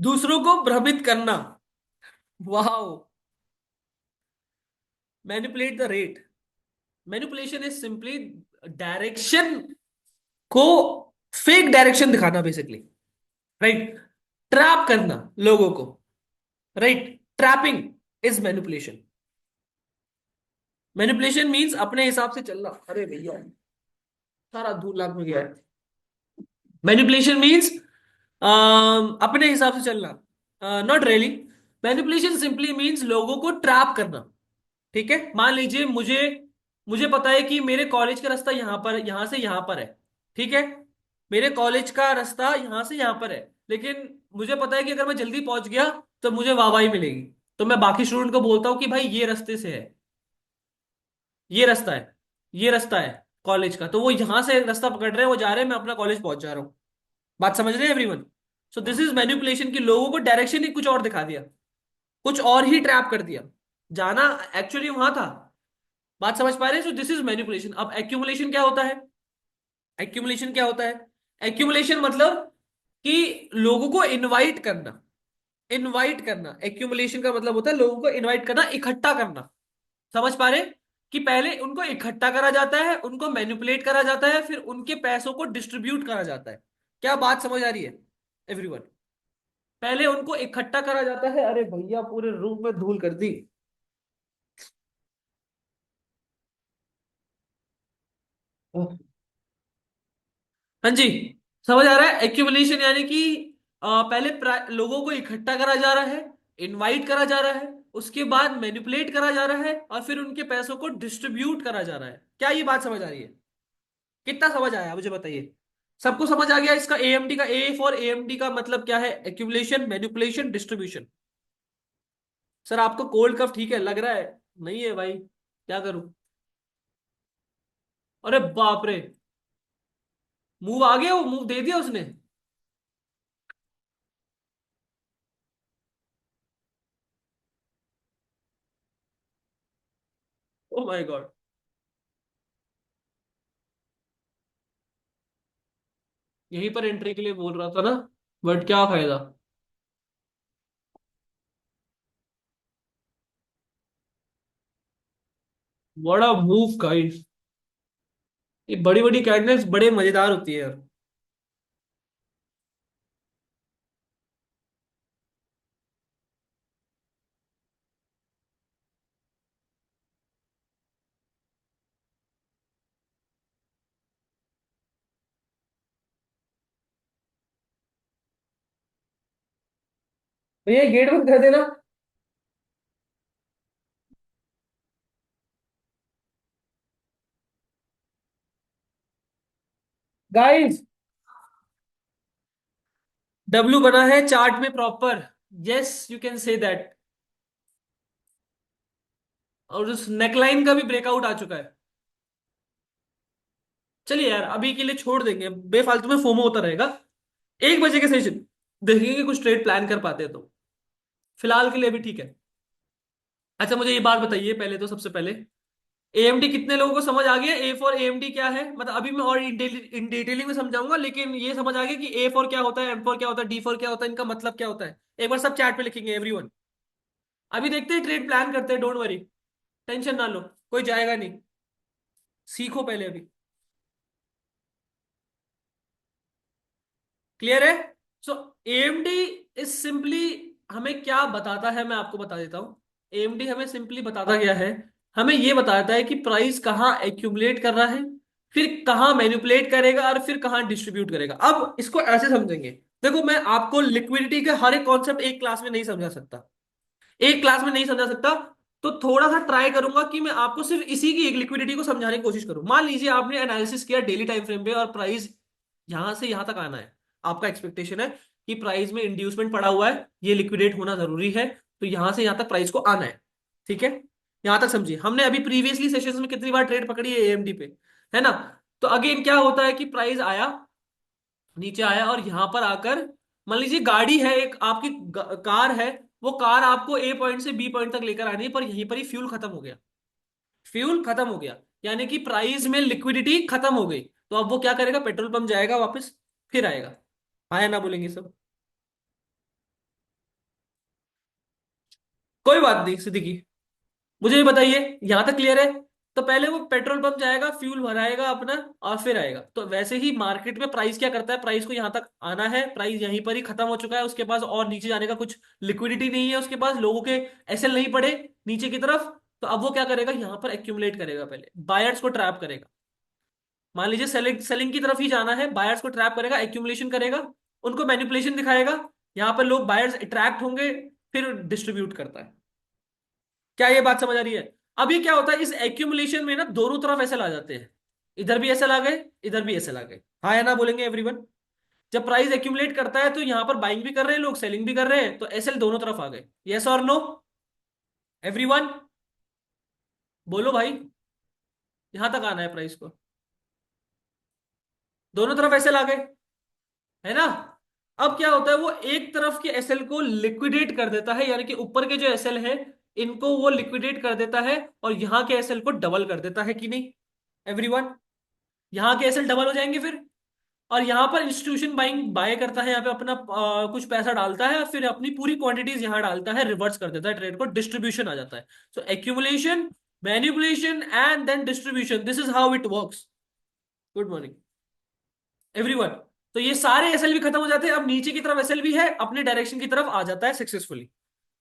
दूसरों को भ्रमित करना। Wow. Manipulate the rate. Manipulation is simply direction को, फेक डायरेक्शन दिखाना बेसिकली। राइट। ट्रैप करना लोगों को। Right. Trapping is manipulation. Manipulation means अपने हिसाब से चलना। अरे भैया, सारा धूल नाक में गया है। मैनिपुलेशन मीन्स अपने हिसाब से चलना। Not really. Manipulation simply means लोगों को ट्रैप करना। ठीक है, मान लीजिए मुझे मुझे पता है कि मेरे कॉलेज का रास्ता यहां पर, यहां से यहां पर है। ठीक है, मेरे कॉलेज का रास्ता यहां से यहां पर है, लेकिन मुझे पता है कि अगर मैं जल्दी पहुंच गया तो मुझे वाहवाही मिलेगी। तो मैं बाकी स्टूडेंट को बोलता हूँ कि भाई ये रास्ते से है, ये रास्ता है, ये रास्ता है कॉलेज का। तो वो यहां से रास्ता पकड़ रहे हैं, वो जा रहे हैं, मैं अपना कॉलेज पहुंच जा रहा हूँ। बात समझ रहे हैं everyone? So this is manipulation, कि लोगों को डायरेक्शन ही कुछ और दिखा दिया, कुछ और ही ट्रैप कर दिया। जाना एक्चुअली वहां था। बात समझ पा रहे हैं? So this is manipulation. अब एक्यूमुलेशन क्या होता है? एक्यूमुलेशन क्या होता है? एक्यूमुलेशन मतलब कि लोगों को इनवाइट करना। इनवाइट करना, एक्यूमुलेशन का मतलब होता है लोगों को इनवाइट करना, इकट्ठा करना। समझ पा रहे हैं? कि पहले उनको इकट्ठा करा जाता है, उनको मैनिपुलेट करा जाता है, फिर उनके पैसों को डिस्ट्रीब्यूट करा जाता है। क्या बात समझ आ रही है एवरीवन? पहले उनको इकट्ठा करा जाता है। अरे भैया, पूरे रूम में धूल कर दी। हाँ जी। समझ आ रहा है? एक्यूमुलेशन यानी कि पहले लोगों को इकट्ठा करा जा रहा है, इनवाइट करा जा रहा है, उसके बाद मैनिपुलेट करा जा रहा है, और फिर उनके पैसों को डिस्ट्रीब्यूट करा जा रहा है। क्या ये बात समझ आ रही है? कितना समझ आया मुझे बताइए? सबको समझ आ गया? इसका एएमडी का, ए फॉर एएमडी का मतलब क्या है? Accumulation, manipulation, distribution. सर आपको कोल्ड कफ ठीक है लग रहा है? नहीं है भाई, क्या करूं? अरे बाप रे, मुंह आ गया, वो मुंह दे दिया उसने। Oh my God. यहीं पर एंट्री के लिए बोल रहा था ना, बट क्या फायदा। बड़ा मूव गाइस। ये बड़ी बड़ी कैंडल्स बड़े मजेदार होती है यार। भैया गेट बंद कर देना। गाइस, डब्लू बना है चार्ट में proper. Yes, you can say that. और उस नेकलाइन का भी ब्रेकआउट आ चुका है। चलिए यार, अभी के लिए छोड़ देंगे, बेफालतू में फोमो होता रहेगा। 1 बजे के सेशन देखेंगे, कुछ ट्रेड प्लान कर पाते हैं तो। फिलहाल के लिए भी ठीक है। अच्छा मुझे ये बात बताइए पहले, तो सबसे पहले एएमडी कितने लोगों को समझ आ गया? ए फॉर एएमडी क्या है? मतलब अभी मैं और इन डिटेलिंग में समझाऊंगा, लेकिन ये समझ आ गया कि ए फॉर क्या होता है, एम फॉर क्या होता है, डी फॉर क्या होता है, इनका मतलब क्या होता है। एक बार सब चैट पे लिखेंगे एवरीवन। अभी देखते हैं, ट्रेड प्लान करते हैं, डोंट वरी। टेंशन ना लो, कोई जाएगा नहीं। सीखो पहले अभी। क्लियर है? सो एएमडी इज सिंपली, हमें क्या बताता है मैं आपको बता देता हूं। एएमडी हमें सिंपली बताता क्या है? हमें ये बताता है कि प्राइस कहाँ एक्यूमुलेट कर रहा है, फिर कहाँ मैनिपुलेट करेगा, और फिर कहाँ डिस्ट्रीब्यूट करेगा। अब इसको ऐसे समझेंगे। देखो, मैं आपको लिक्विडिटी के हर एक कॉन्सेप्ट एक क्लास में नहीं समझा सकता, एक क्लास में नहीं समझा सकता। तो थोड़ा सा ट्राई करूंगा कि मैं आपको सिर्फ इसी की एक लिक्विडिटी को समझाने की कोशिश करूं। मान लीजिए आपने एनालिसिस किया डेली टाइम फ्रेम पे, और प्राइस यहां से यहां तक आना है। आपका एक्सपेक्टेशन है कि प्राइस में इंड्यूसमेंट पड़ा हुआ है, ये लिक्विडेट होना जरूरी है, तो यहां से यहां तक प्राइस को आना है। ठीक है, यहां तक समझिए। हमने अभी प्रीवियसली सेशंस में कितनी बार ट्रेड पकड़ी है एएमडी पे, है ना? तो अगेन क्या होता है कि प्राइस आया, नीचे आया, और यहां पर आकर, मान लीजिए गाड़ी है एक आपकी, कार है, वो कार आपको ए पॉइंट से बी पॉइंट तक लेकर आनी है, पर यहीं पर ही फ्यूल खत्म हो गया। फ्यूल खत्म हो गया, यानी कि प्राइस में लिक्विडिटी खत्म हो गई। तो अब वो क्या करेगा? पेट्रोल पंप जाएगा वापस, फिर आएगा। आया ना बोलेंगे सब? कोई बात नहीं सिद्दीकी, मुझे ये बताइए, यहां तक क्लियर है? तो पहले वो पेट्रोल पंप जाएगा, फ्यूल भराएगा अपना, और फिर आएगा। तो वैसे ही मार्केट में प्राइस क्या करता है, प्राइस को यहां तक आना है, प्राइस यहीं पर ही खत्म हो चुका है, उसके पास और नीचे जाने का कुछ लिक्विडिटी नहीं है, उसके पास लोगों के एसएल नहीं पड़े नीचे की तरफ। तो अब वो क्या करेगा, यहां पर एक्यूमुलेट करेगा, पहले बायर्स को ट्रैप करेगा। मान लीजिए सेलिंग सेलिंग की तरफ ही जाना है, बायर्स को ट्रैप करेगा, एक्यूमुलेशन करेगा, उनको मैनिपुलेशन दिखाएगा, यहां पर लोग बायर्स अट्रैक्ट होंगे, फिर डिस्ट्रीब्यूट करता है। क्या ये बात समझ आ रही है? अब ये क्या होता है, इस एक्यूमुलेशन में ना दोनों तरफ एसएल आ जाते हैं, इधर भी एसएल आ गए, इधर भी एसएल आ गए। हाँ या ना बोलेंगे एवरीवन? जब प्राइस एक्यूमुलेट करता है तो यहां पर बाइंग भी कर रहे हैं लोग, सेलिंग भी कर रहे हैं, तो एसएल दोनों तरफ आ गए। यस और नो एवरीवन? बोलो भाई। यहां तक आना है प्राइस को, दोनों तरफ एसएल आ गए, है ना? अब क्या होता है, वो एक तरफ के एसएल को लिक्विडेट कर देता है, यानी कि ऊपर के जो एसएल है इनको वो लिक्विडेट कर देता है, और यहां के एसएल को डबल कर देता है कि नहीं एवरीवन? यहां के एसएल डबल हो जाएंगे फिर। और यहां पर इंस्टीट्यूशन बाइंग बाय करता है, यहाँ पे अपना कुछ पैसा डालता है, और फिर अपनी पूरी क्वांटिटीज यहां डालता है, रिवर्स कर देता है ट्रेड को, डिस्ट्रीब्यूशन आ जाता है। So accumulation, manipulation and then distribution, this is how it works. Good morning everyone. तो ये सारे एसएल भी खत्म हो जाते हैं, अब नीचे की तरफ एसएल भी है, अपने डायरेक्शन की तरफ आ जाता है सक्सेसफुली,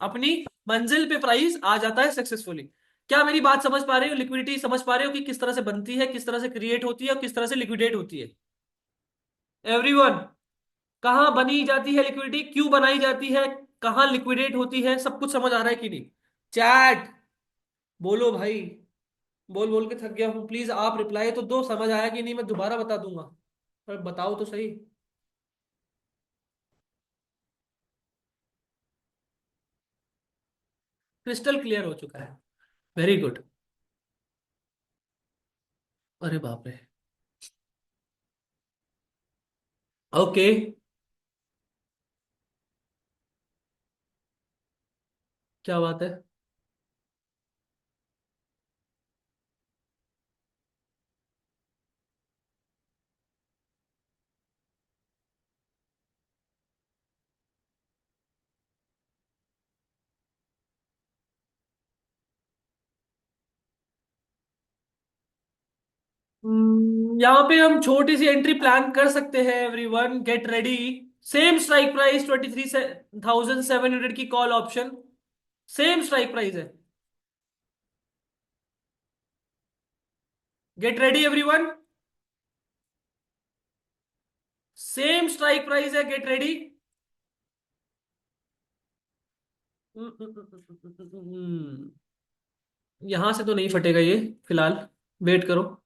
अपनी मंजिल पे प्राइस आ जाता है सक्सेसफुली। क्या मेरी बात समझ पा रहे हो? लिक्विडिटी समझ पा रहे हो कि किस तरह से बनती है, किस तरह से क्रिएट होती है, और किस तरह से लिक्विडेट होती है एवरीवन? कहाँ बनी जाती है लिक्विडिटी, क्यों बनाई जाती है, कहाँ लिक्विडेट होती है, सब कुछ समझ आ रहा है कि नहीं? चैट बोलो भाई, बोल बोल के थक गया हूं, प्लीज आप रिप्लाई तो दो, समझ आया कि नहीं, मैं दोबारा बता दूंगा, पर बताओ तो सही। क्रिस्टल क्लियर हो चुका है, वेरी गुड। अरे बाप रे। ओके। क्या बात है? यहाँ पे हम छोटी सी एंट्री प्लान कर सकते हैं everyone, get ready. Same strike price 23,700 की call option, same strike price है। Get ready everyone, same strike price है, गेट रेडी। यहां से तो नहीं फटेगा ये, फिलहाल वेट करो।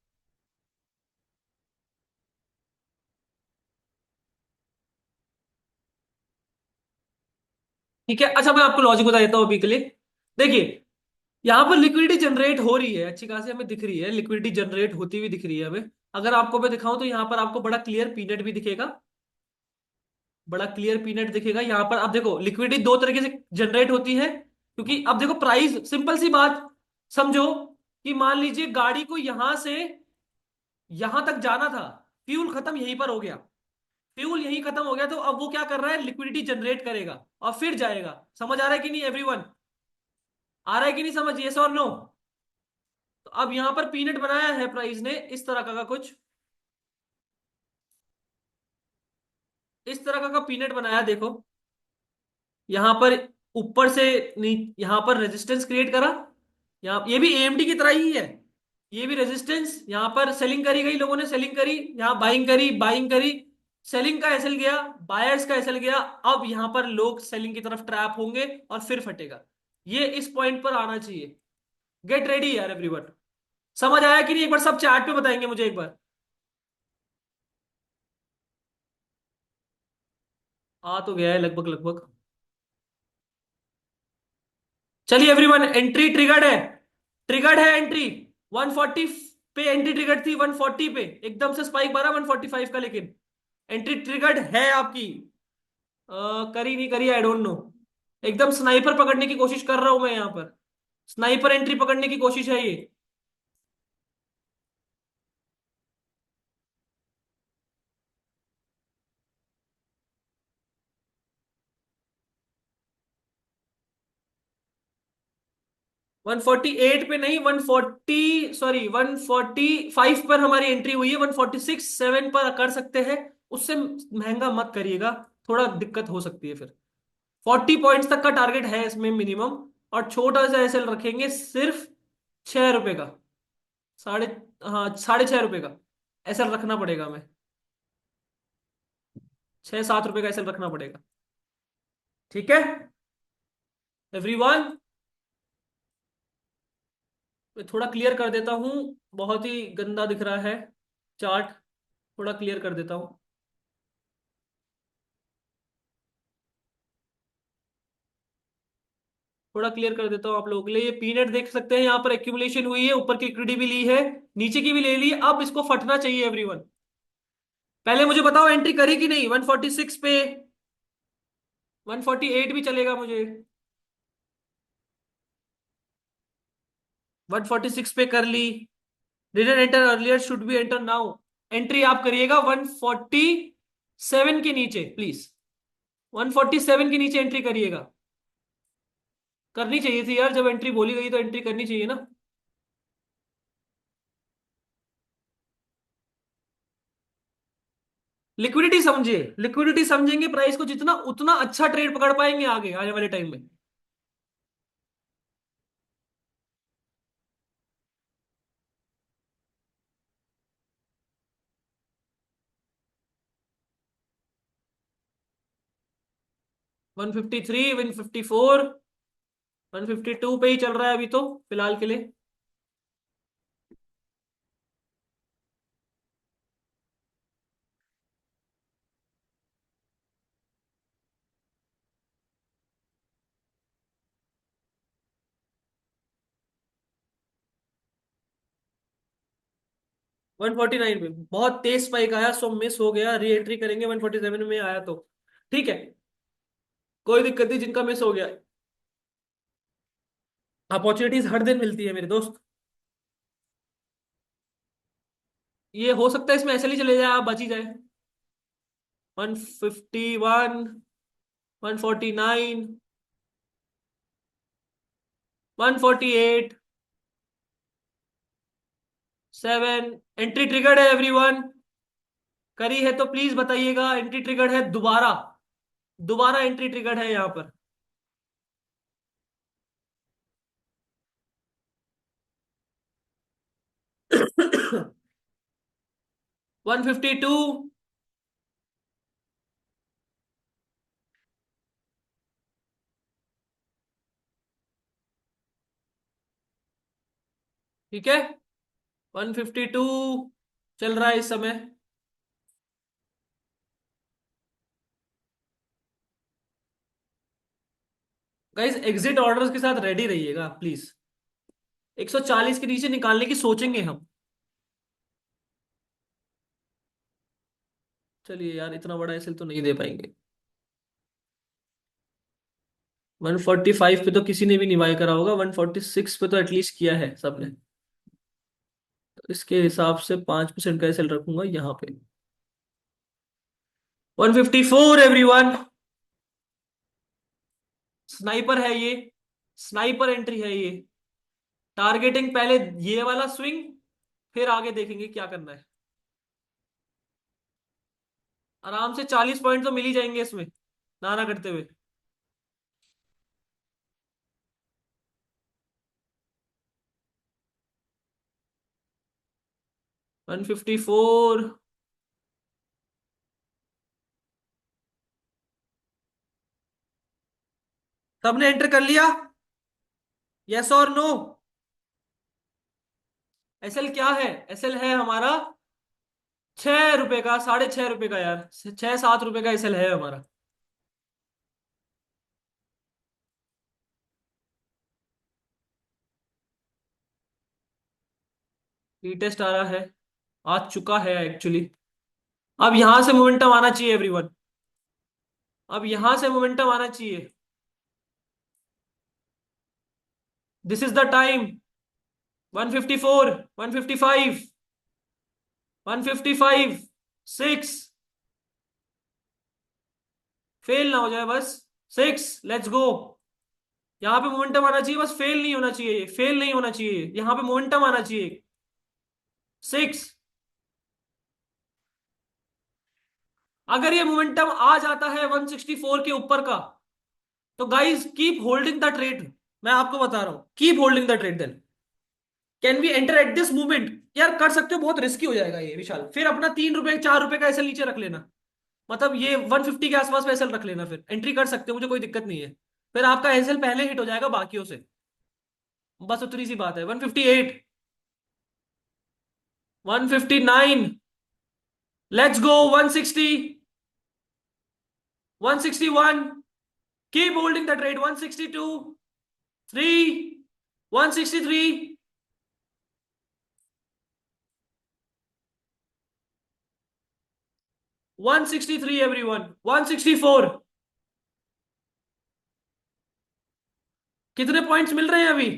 ठीक है, अच्छा मैं आपको लॉजिक बता देता हूँ अभी के लिए। देखिए, यहाँ पर लिक्विडिटी जनरेट हो रही है, अच्छी खासी हमें दिख रही है, लिक्विडिटी जनरेट होती हुई दिख रही है हमें। अगर आपको मैं दिखाऊं तो यहाँ पर आपको बड़ा क्लियर पीनट भी दिखेगा, बड़ा क्लियर पीनट दिखेगा यहाँ पर। अब देखो लिक्विडिटी दो तरीके से जनरेट होती है, क्योंकि अब देखो प्राइस, सिंपल सी बात समझो, कि मान लीजिए गाड़ी को यहां से यहां तक जाना था, फ्यूल खत्म यहीं पर हो गया, फ्यूल यहीं खत्म हो गया, तो अब वो क्या कर रहा है, लिक्विडिटी जनरेट करेगा और फिर जाएगा। समझ आ रहा है कि नहीं एवरीवन? आ रहा है कि नहीं समझ, यस और नो? तो अब यहां पर पीनट बनाया है प्राइस ने, इस तरह का कुछ, इस तरह का पीनट बनाया देखो, यहां पर ऊपर से यहां पर रेजिस्टेंस क्रिएट करा, यहाँ ये भी एएमडी की तरह ही है, ये भी रेजिस्टेंस, यहां पर सेलिंग करी गई, लोगों ने सेलिंग करी, यहां बाइंग करी, बाइंग करी, सेलिंग का एसएल गया, बायर्स का एसएल गया, अब यहां पर लोग सेलिंग की तरफ ट्रैप होंगे और फिर फटेगा। ये इस पॉइंट पर आना चाहिए। गेट रेडी यार एवरीवन। समझ आया कि नहीं, एक बार सब चैट पे बताएंगे मुझे एक बार। आ तो गया है लगभग लगभग। चलिए एवरीवन, एंट्री ट्रिगर्ड है, ट्रिगर्ड है एंट्री। 140 पे एंट्री ट्रिगर्ड थी, 140 पे एकदम से स्पाइक मारा 145 का, लेकिन एंट्री ट्रिगर्ड है आपकी। करी नहीं करी आई डोंट नो, एकदम स्नाइपर पकड़ने की कोशिश कर रहा हूं मैं यहां पर, स्नाइपर एंट्री पकड़ने की कोशिश है ये। 148 पे नहीं, 140, सॉरी 145 पर हमारी एंट्री हुई है, 146 7 पर कर सकते हैं। उससे महंगा मत करिएगा, थोड़ा दिक्कत हो सकती है फिर। 40 पॉइंट्स तक का टारगेट है इसमें मिनिमम। और छोटा सा एसएल रखेंगे सिर्फ 6 रुपए का। साढ़े, हाँ, ₹6.5 का एसएल रखना पड़ेगा हमें। 6-7 रुपए का एसएल रखना पड़ेगा। ठीक है एवरीवन। मैं थोड़ा क्लियर कर देता हूँ, बहुत ही गंदा दिख रहा है चार्ट, थोड़ा क्लियर कर देता हूँ। थोड़ा क्लियर कर देता हूँ आप लोगों के लिए। ये पीनट देख सकते हैं, यहाँ पर एक्यूमुलेशन हुई है, ऊपर की इक्विटी भी ली है, नीचे की भी ले ली है, अब इसको फटना चाहिए एवरीवन। पहले मुझे बताओ एंट्री करी कि नहीं 146 पे। 148 भी चलेगा मुझे। 146 पे कर ली। Didn't enter earlier, should be enter now. Entry आप करिएगा 147 के नीचे प्लीज। 147 के नीचे एंट्री करिएगा। करनी चाहिए थी यार, जब एंट्री बोली गई तो एंट्री करनी चाहिए ना। लिक्विडिटी समझिए, लिक्विडिटी समझेंगे प्राइस को जितना, उतना अच्छा ट्रेड पकड़ पाएंगे आगे आने वाले टाइम में। 153, 154, 152 पे ही चल रहा है अभी तो फिलहाल के लिए। 149 पे बहुत तेज स्पाइक आया, सो मिस हो गया, री एंट्री करेंगे 147 में आया तो। ठीक है, कोई दिक्कत नहीं जिनका मिस हो गया। अपॉर्चुनिटीज हर दिन मिलती है मेरे दोस्त। ये हो सकता है इसमें ऐसे ही चले जाए, आप बच ही जाए। 151, 149, 148, 7। एंट्री ट्रिगर्ड है एवरीवन। करी है तो प्लीज बताइएगा, एंट्री ट्रिगर्ड है दोबारा। दोबारा एंट्री ट्रिगर्ड है यहाँ पर। 152। ठीक है, 152 चल रहा है इस समय। गाइस एग्जिट ऑर्डर्स के साथ रेडी रहिएगा प्लीज। 140 के नीचे निकालने की सोचेंगे हम। चलिए यार, इतना बड़ा एसएल तो नहीं दे पाएंगे। 145 पे तो किसी ने भी निवाय करा होगा, 146 पे तो एटलीस्ट किया है सबने। तो इसके हिसाब से 5% का एसएल रखूंगा यहाँ पे। 154 एवरीवन। स्नाइपर है ये, स्नाइपर एंट्री है ये। टारगेटिंग पहले ये वाला स्विंग, फिर आगे देखेंगे क्या करना है। आराम से 40 पॉइंट तो मिल ही जाएंगे इसमें, नाना करते हुए। 154। सबने एंटर कर लिया? यस और नो? एसएल क्या है? एसएल है हमारा 6 रुपए का, ₹6.5 का यार, 6-7 रुपए का एसएल है हमारा। टेस्ट आ रहा है, आ चुका है एक्चुअली। अब यहां से मोमेंटम आना चाहिए एवरीवन। अब यहां से मोमेंटम आना चाहिए। This is the time. 154, 155, 155, 6। Fail ना हो जाए बस। 6, लेट्स गो। यहाँ पे मोमेंटम आना चाहिए, बस फेल नहीं होना चाहिए, फेल नहीं होना चाहिए, यहाँ पे मोमेंटम आना चाहिए। 6। अगर ये मोमेंटम आ जाता है 164 के ऊपर का, तो guys keep holding the trade. मैं आपको बता रहा हूं, keep holding the trade. Then can we enter at this movement? यार कर सकते हो, बहुत रिस्की हो जाएगा ये विशाल। फिर अपना 3 रुपए 4 रुपए का ऐसा नीचे रख लेना, मतलब ये 150 के आसपास में ऐसा रख लेना, फिर एंट्री कर सकते हो, मुझे कोई दिक्कत नहीं है। फिर आपका एसएल पहले हिट हो जाएगा बाकियों से। बस उतनी सी बात है। 158, 159, let's go. 160, 161, keep holding the trade. 162, 3, 163, 163 everyone, 164। कितने पॉइंट्स मिल रहे हैं अभी?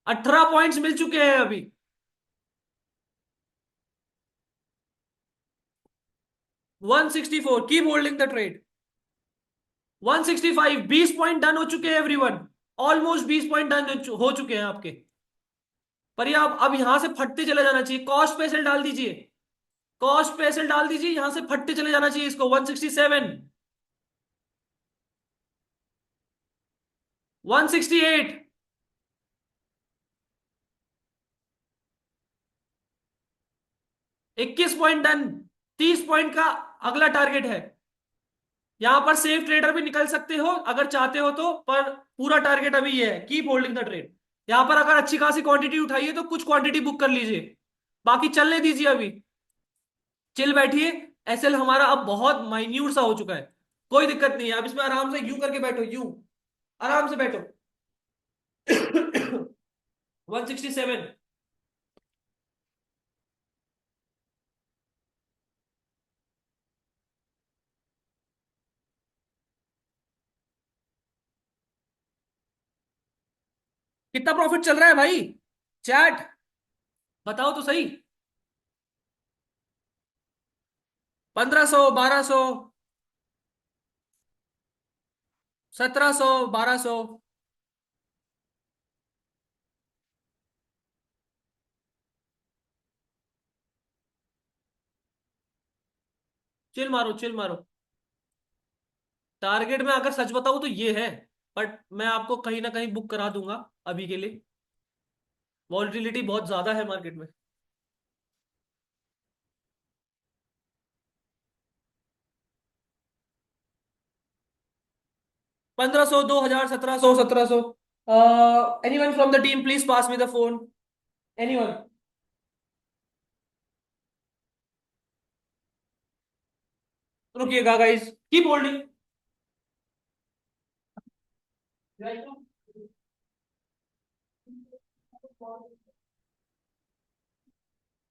18 पॉइंट्स मिल चुके हैं अभी। 164, keep holding the trade. 165, 20 point done हो चुके हैं एवरीवन। ऑलमोस्ट 20 पॉइंट डन हो चुके हैं आपके। पर ये आप अब यहां से फटते चले जाना चाहिए। कॉस्ट पे एसएल डाल दीजिए, कॉस्ट पे एसएल डाल दीजिए, यहां से फटते चले जाना चाहिए इसको। 167, 168, 21 पॉइंट डन। 30 पॉइंट का अगला टारगेट है। यहां पर सेफ ट्रेडर भी निकल सकते हो अगर चाहते हो तो, पर पूरा टारगेट अभी ये है, कीप होल्डिंग द ट्रेड। यहां पर अगर अच्छी खासी क्वांटिटी उठाइए तो कुछ क्वांटिटी बुक कर लीजिए, बाकी चलने दीजिए अभी। चिल बैठिए। एसएल हमारा अब बहुत माइन्यूट सा हो चुका है, कोई दिक्कत नहीं है। अब इसमें आराम से यूं करके बैठो, यूं आराम से बैठो। 167, कितना प्रॉफिट चल रहा है भाई? चैट बताओ तो सही। 1500, 1200, 1700, 1200। चिल मारो, चिल मारो। टारगेट में अगर सच बताऊं तो ये है, बट मैं आपको कहीं ना कहीं बुक करा दूंगा अभी के लिए। वॉलिटिलिटी बहुत ज्यादा है मार्केट में। 1500, 2000, 1700, 1700। Anyone from the team please pass me the phone. Anyone? रुकिएगा गाइस, कीप होल्डिंग।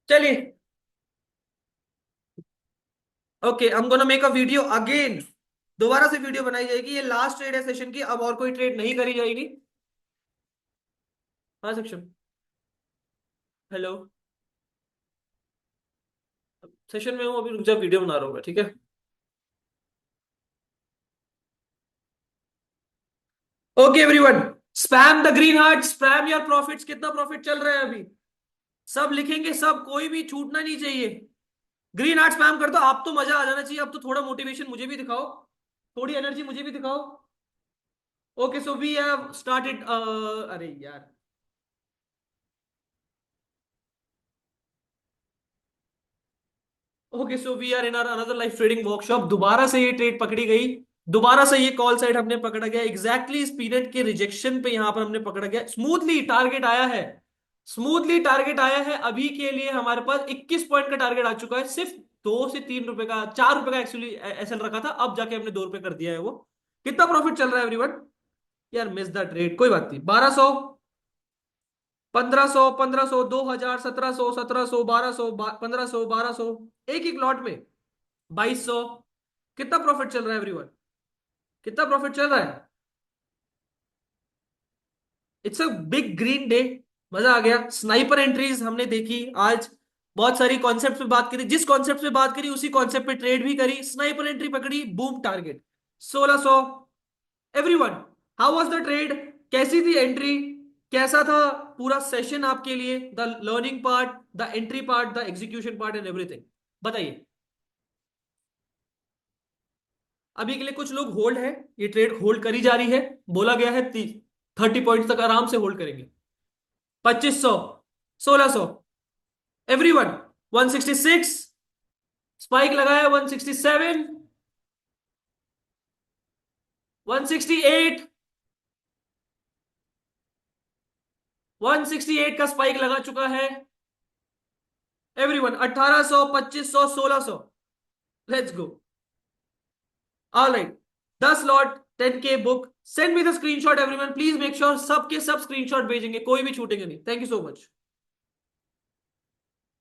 चलिए, okay, I am gonna make a video again. दोबारा से वीडियो बनाई जाएगी। ये लास्ट ट्रेड है सेशन की, अब और कोई ट्रेड नहीं करी जाएगी। हाँ सक्षम, हेलो। सेशन में हूँ अभी, रुक जा, वीडियो बना रहा हूँ मैं, ठीक है। Okay everyone, spam the green heart, spam your profits. कितना प्रॉफिट चल रहा है अभी? सब लिखेंगे, सब, कोई भी छूटना नहीं चाहिए। ग्रीन हार्ट स्पैम कर दो। आप तो मजा आ जाना चाहिए अब तो, थोड़ा मोटिवेशन मुझे भी दिखाओ, थोड़ी एनर्जी मुझे भी दिखाओ। Okay so we have started. अरे यार, okay so we are in our another life trading workshop. दोबारा से ये ट्रेड पकड़ी गई, दोबारा से ये कॉल साइड हमने पकड़ा गया, एग्जैक्टली इस पीरियड के रिजेक्शन पे यहां पर हमने पकड़ा गया। स्मूथली टारगेट आया है, स्मूथली टारगेट आया है। अभी के लिए हमारे पास 21 पॉइंट का टारगेट आ चुका है। सिर्फ 2 से 3 रुपए का, 4 रुपए का एक्चुअली एसएल रखा था, अब जाके हमने 2 रुपए कर दिया है वो। कितना प्रॉफिट चल रहा है एवरीवन? यार मिस द ट्रेड, कोई बात नहीं। 1200, 1500, 1500, 2000, 1700, 1700, 1200, 1500, 1200, एक एक लॉट में 2200। कितना प्रॉफिट चल रहा है एवरीवन? कितना प्रॉफिट चल रहा है? It's a big green day. मजा आ गया। स्नाइपर एंट्रीज हमने देखी आज, बहुत सारी कॉन्सेप्ट पे बात करी, जिस कॉन्सेप्ट पे बात करी उसी कॉन्सेप्ट पे ट्रेड भी करी, स्नाइपर एंट्री पकड़ी, boom target 1600। Everyone, how was the trade? कैसी थी एंट्री, कैसा था पूरा सेशन आपके लिए, the learning part, the entry part, the execution part and everything, बताइए। अभी के लिए कुछ लोग होल्ड है, ये ट्रेड होल्ड करी जा रही है, बोला गया है 30 पॉइंट तक आराम से होल्ड करेंगे। 2500, 1600, एवरीवन, 166, स्पाइक लगाया 167, 168, 168 का स्पाइक लगा चुका है everyone, 1800, 2500, 1600, let's go. Alright, 10 lot, 10K book, send me the screenshot everyone, please make sure सबके सब स्क्रीनशॉट भेजेंगे, कोई भी छूटेंगे नहीं। Thank you so much.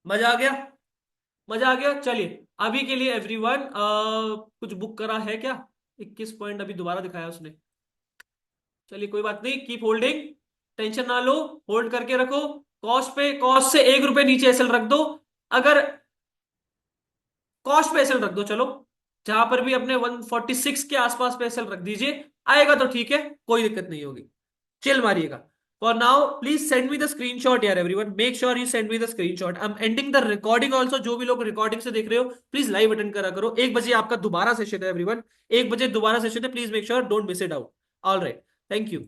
मजा आ गया, मजा आ गया। चलिए अभी के लिए एवरीवन कुछ बुक करा है क्या? 21 पॉइंट अभी दोबारा दिखाया उसने। चलिए कोई बात नहीं, कीप होल्डिंग, टेंशन ना लो, होल्ड करके रखो। कॉस्ट पे, कॉस्ट से 1 रुपए नीचे एसएल रख दो। अगर कॉस्ट पे एसएल रख दो, चलो जहां पर भी अपने 146 के आसपास पे एसएल रख दीजिए, आएगा तो ठीक है, कोई दिक्कत नहीं होगी, चिल मारिएगा। For now please send me the screenshot यार everyone, make sure you send me the screenshot. I am ending the recording also, जो भी लोग रिकॉर्डिंग से देख रहे हो प्लीज लाइव अटेंड करा करो। 1 बजे आपका दोबारा सेशन है एवरीवन, 1 बजे दोबारा सेशन है, please make sure don't miss it out. All right, thank you.